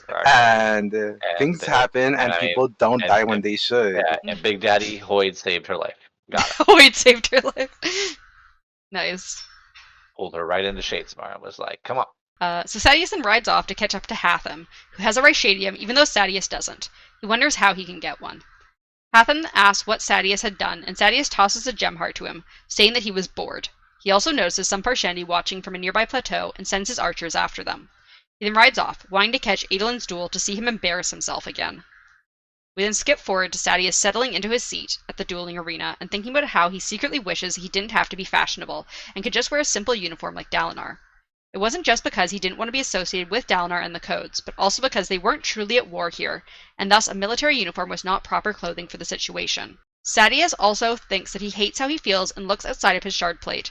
Right. and things happen, and and I mean- people don't and- die when they should. Yeah, and Big Daddy Hoyd saved her life. Got it. Oh, it saved her life. Nice. Pulled her right into Shadesmar and was like, "Come on." So Sadius then rides off to catch up to Hatham, who has a Rhyshadium even though Sadius doesn't. He wonders how he can get one. Hatham asks what Sadius had done, and Sadius tosses a gem heart to him, saying that he was bored. He also notices some Parshendi watching from a nearby plateau and sends his archers after them. He then rides off, wanting to catch Adolin's duel to see him embarrass himself again. We then skip forward to Sadius settling into his seat at the dueling arena and thinking about how he secretly wishes he didn't have to be fashionable and could just wear a simple uniform like Dalinar. It wasn't just because he didn't want to be associated with Dalinar and the codes, but also because they weren't truly at war here, and thus a military uniform was not proper clothing for the situation. Sadius also thinks that he hates how he feels and looks outside of his shard plate,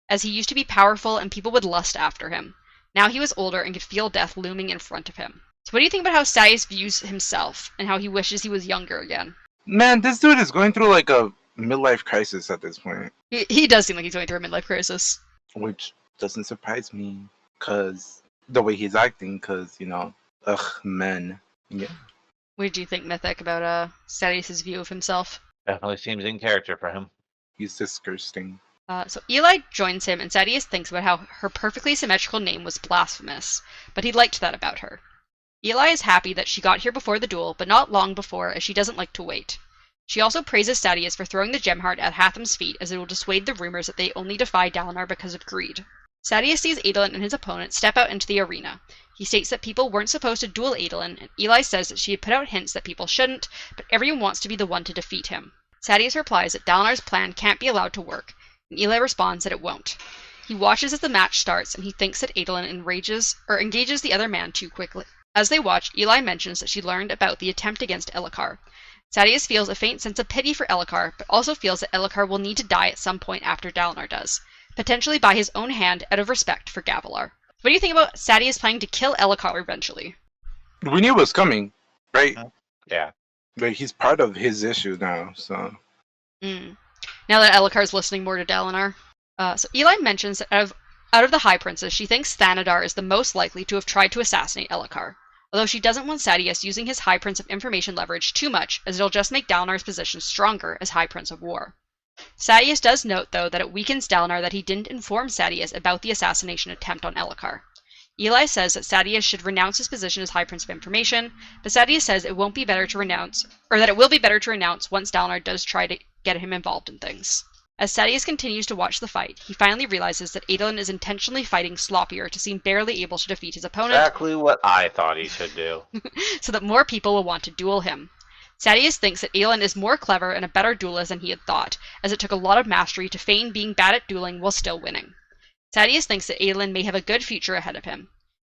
as he used to be powerful and people would lust after him. Now he was older and could feel death looming in front of him. So what do you think about how Sadius views himself, and how he wishes he was younger again? Man, this dude is going through like a midlife crisis at this point, He does seem like he's going through a midlife crisis. which doesn't surprise me, cause the way he's acting, cause men. Yeah. What do you think, Mythic, about Sadius' view of himself? Definitely seems in character for him. He's disgusting. So Eli joins him, and Sadius thinks about how her perfectly symmetrical name was blasphemous, but he liked that about her. Eli is happy that she got here before the duel, but not long before, as she doesn't like to wait. She also praises Sadius for throwing the gem heart at Hatham's feet, as it will dissuade the rumors that they only defy Dalinar because of greed. Sadius sees Adolin and his opponent step out into the arena. He states that people weren't supposed to duel Adolin, and Eli says that she had put out hints that people shouldn't, but everyone wants to be the one to defeat him. Sadius replies that Dalinar's plan can't be allowed to work, and Eli responds that it won't. He watches as the match starts, and he thinks that Adolin engages the other man too quickly. As they watch, Eli mentions that she learned about the attempt against Elhokar. Sadius feels a faint sense of pity for Elhokar, but also feels that Elhokar will need to die at some point after Dalinar does, potentially by his own hand out of respect for Gavilar. What do you think about Sadius planning to kill Elhokar eventually? We knew it was coming, right? Yeah. But he's part of his issue now, so. Now that Elhokar is listening more to Dalinar. So Eli mentions that out of the High Princes, she thinks Thanadar is the most likely to have tried to assassinate Elhokar, although she doesn't want Sadius using his High Prince of Information leverage too much, as it'll just make Dalinar's position stronger as High Prince of War. Sadius does note, though, that it weakens Dalinar that he didn't inform Sadius about the assassination attempt on Elhokar. Eli says that Sadius should renounce his position as High Prince of Information, but Sadius says it won't be better to renounce, or that it will be better to renounce once Dalinar does try to get him involved in things. As Sadius continues to watch the fight, he finally realizes that Adolin is intentionally fighting sloppier to seem barely able to defeat his opponent, Exactly what I thought he should do. so that more people will want to duel him. Sadius thinks that Adolin is more clever and a better duelist than he had thought, as it took a lot of mastery to feign being bad at dueling while still winning. Sadius thinks that Adolin may have a good future ahead of him.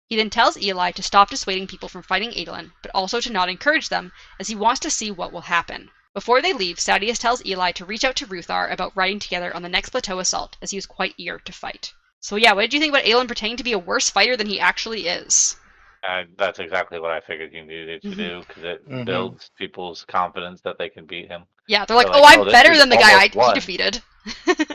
He then tells Eli to stop dissuading people from fighting Adolin, but also to not encourage them, as he wants to see what will happen. Before they leave, Sadius tells Eli to reach out to Ruthar about riding together on the next plateau assault, as he was quite eager to fight. So yeah, what did you think about Adolin pretending to be a worse fighter than he actually is? That's exactly what I figured you needed to do because it builds people's confidence that they can beat him. Yeah, they're like, They're oh, like, I'm oh, this better dude than the guy almost he won. defeated.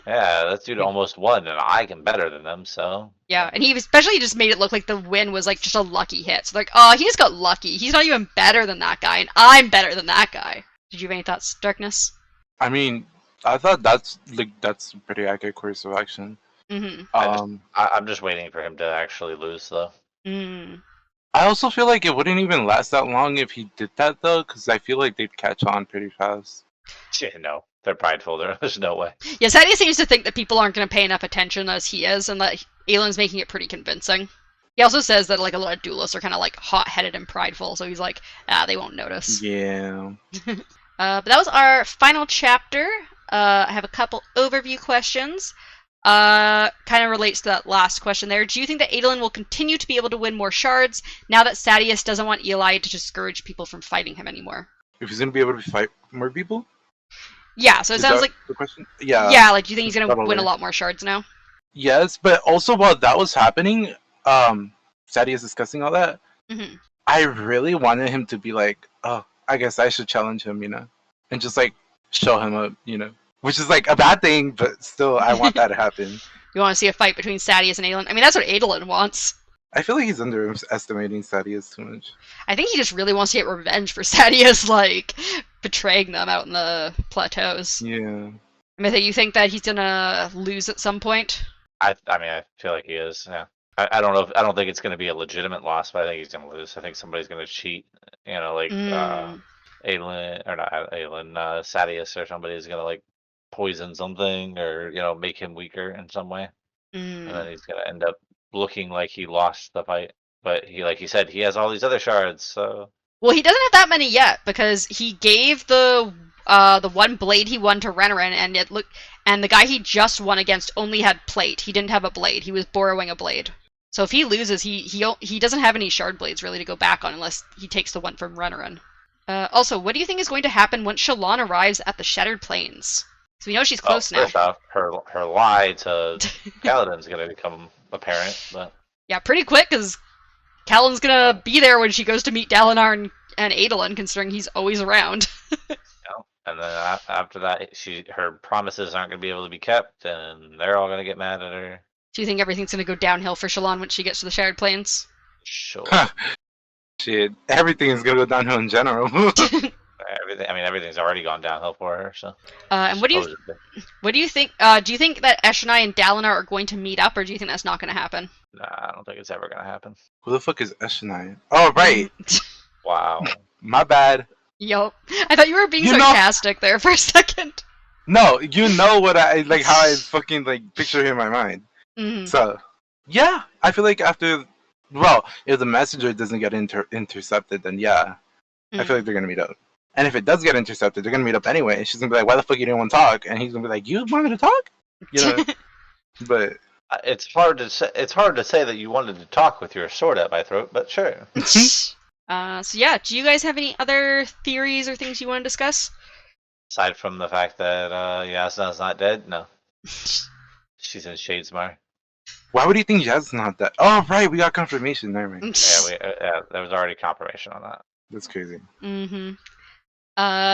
Yeah, this dude almost won, and I can better than them. So Yeah, and he especially just made it look like the win was like just a lucky hit. So like, oh, he just got lucky. He's not even better than that guy, and I'm better than that guy. Did you have any thoughts, Darkness? I mean, I thought that's a pretty accurate course of action. Mm-hmm. I'm just waiting for him to actually lose, though. Mm. I also feel like it wouldn't even last that long if he did that though, because I feel like they'd catch on pretty fast. Shit, no, they're prideful. There's no way. Yeah, Sadie seems to think that people aren't going to pay enough attention as he is, and that Aylin's making it pretty convincing. He also says that like a lot of duelists are kind of like hot-headed and prideful, so he's like, they won't notice. Yeah. But that was our final chapter. I have a couple overview questions. Kind of relates to that last question there. Do you think that Adolin will continue to be able to win more shards now that Sadius doesn't want Eli to discourage people from fighting him anymore? If he's gonna be able to fight more people? Yeah, so it sounds like the question. Yeah. Yeah, like do you think he's gonna totally. win a lot more shards now? Yes, but also while that was happening, Sadie is discussing all that. Mm-hmm. I really wanted him to be like, oh, I guess I should challenge him, and just like show him up, which is like a bad thing, but still, I want that to happen. You want to see a fight between Sadius and Adolin? I mean, that's what Adolin wants. I feel like he's underestimating Sadius too much. I think he just really wants to get revenge for Sadius, like betraying them out in the plateaus. Yeah. I mean, you think that he's gonna lose at some point? I mean, I feel like he is. Yeah. I don't know. I don't think it's going to be a legitimate loss, but I think he's going to lose. I think somebody's going to cheat. Like Aelin or not Aelin, Sadius or somebody is going to like poison something or make him weaker in some way, and then he's going to end up looking like he lost the fight. But he, like he said, he has all these other shards. So well, he doesn't have that many yet because he gave the one blade he won to Renarin, and the guy he just won against only had plate. He didn't have a blade. He was borrowing a blade. So if he loses, he doesn't have any shard blades really to go back on unless he takes the one from Renarin. Also, what do you think is going to happen once Shallan arrives at the Shattered Plains? So we know she's close now. First off, her lie to Kaladin's going to become apparent. But yeah, pretty quick because Kaladin's going to be there when she goes to meet Dalinar and Adolin, considering he's always around. And then after that, her promises aren't going to be able to be kept, and they're all going to get mad at her. Do you think everything's going to go downhill for Shallan when she gets to the Shattered Plains? Sure. Shit, everything is going to go downhill in general. Everything's already gone downhill for her. So. And what do you think? Do you think that Eshonai and Dalinar are going to meet up, or do you think that's not going to happen? Nah, I don't think it's ever going to happen. Who the fuck is Eshonai? Oh, right. Wow. My bad. Yup. I thought you were being sarcastic there for a second. No, what I like, how I fucking like picture him in my mind. Mm-hmm. So, yeah, I feel like if the messenger doesn't get intercepted, then yeah, I feel like they're gonna meet up. And if it does get intercepted, they're gonna meet up anyway. She's gonna be like, "Why the fuck you didn't want to talk?" And he's gonna be like, "You wanted to talk?" But it's hard to say. It's hard to say that you wanted to talk with your sword at my throat, but sure. So yeah, do you guys have any other theories or things you want to discuss? Aside from the fact that Yasna's not dead, no. She's in Shadesmar. Why would you think Yasna's not dead? Oh, right, we got confirmation there, man. Yeah, there was already confirmation on that. That's crazy. Mm-hmm.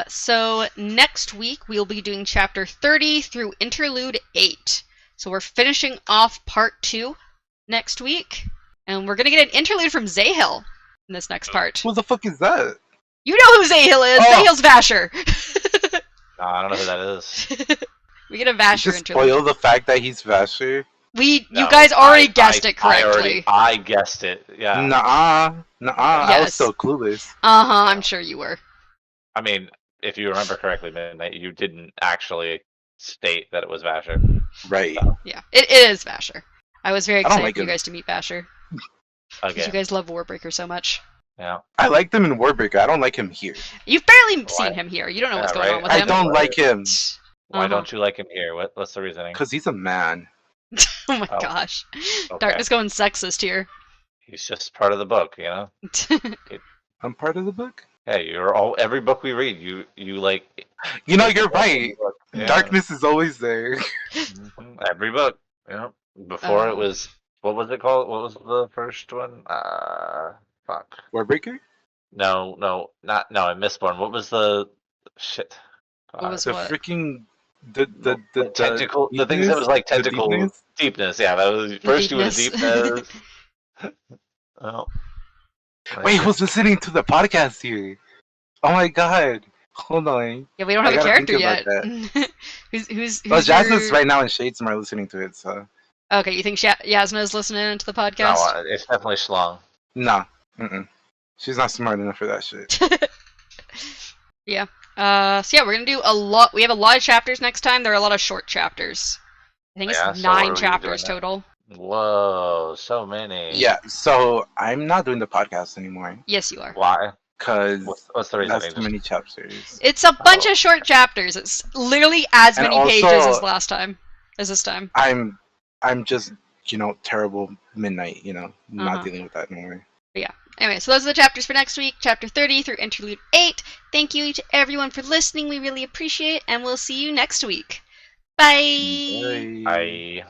So next week we'll be doing chapter 30 through interlude 8. So we're finishing off part 2 next week, and we're gonna get an interlude from Zahil in this next part. What the fuck is that? You know who Zahil is! Oh. Zahil's Vasher! No, I don't know who that is. We get a Vasher interlude. Spoil the fact that he's Vasher? You guys already guessed it correctly. I guessed it, yeah. Nuh-uh. Yes. I was so clueless. I'm sure you were. I mean, if you remember correctly, Midnight, you didn't actually state that it was Vasher. Right. So. Yeah, it is Vasher. I was very excited for you guys to meet Vasher. Because you guys love Warbreaker so much. Yeah. I liked him in Warbreaker. I don't like him here. You've barely seen him here. You don't know what's going on with him. I don't like him. Why don't you like him here? What's the reasoning? Because he's a man. Oh my gosh. Okay. Darkness going sexist here. He's just part of the book, you know? I'm part of the book? Hey, every book we read, you like... you're right. Yeah. Darkness is always there. Every book, Before it was... What was it called? What was the first one? Fuck. Shardbreaker? No, I Mistborn. What was the shit? What was The what? freaking the tentacle. The things that deepness? was like The tentacle deepness? deepness. Yeah, that was first. You was deepness. Oh. Wait, who's listening to the podcast here? Oh my god. Hold on. Yeah, we don't I have a gotta think character about yet. that. who's Well, Jasmine's your... right now in Shadesmar listening to it, so. Okay, you think Yasna's listening to the No, podcast? it's definitely Schlong. Nah. Mm-mm. She's not smart enough for that shit. Yeah. So yeah, we're gonna do a lot. We have a lot of chapters next time. There are a lot of short chapters. I think it's Yeah, so what 9 are we chapters doing now? total. Whoa, so many. Yeah, so I'm not doing the podcast anymore. Yes, you are. Why? Because What's the reason? that's too many chapters. It's a bunch Oh. of short chapters. It's literally as And many pages also- as last time. As this time. I'm just, terrible midnight, not Uh-huh. dealing with that anymore. Anyway, so those are the chapters for next week, chapter 30 through interlude 8. Thank you to everyone for listening. We really appreciate it, and we'll see you next week. Bye. I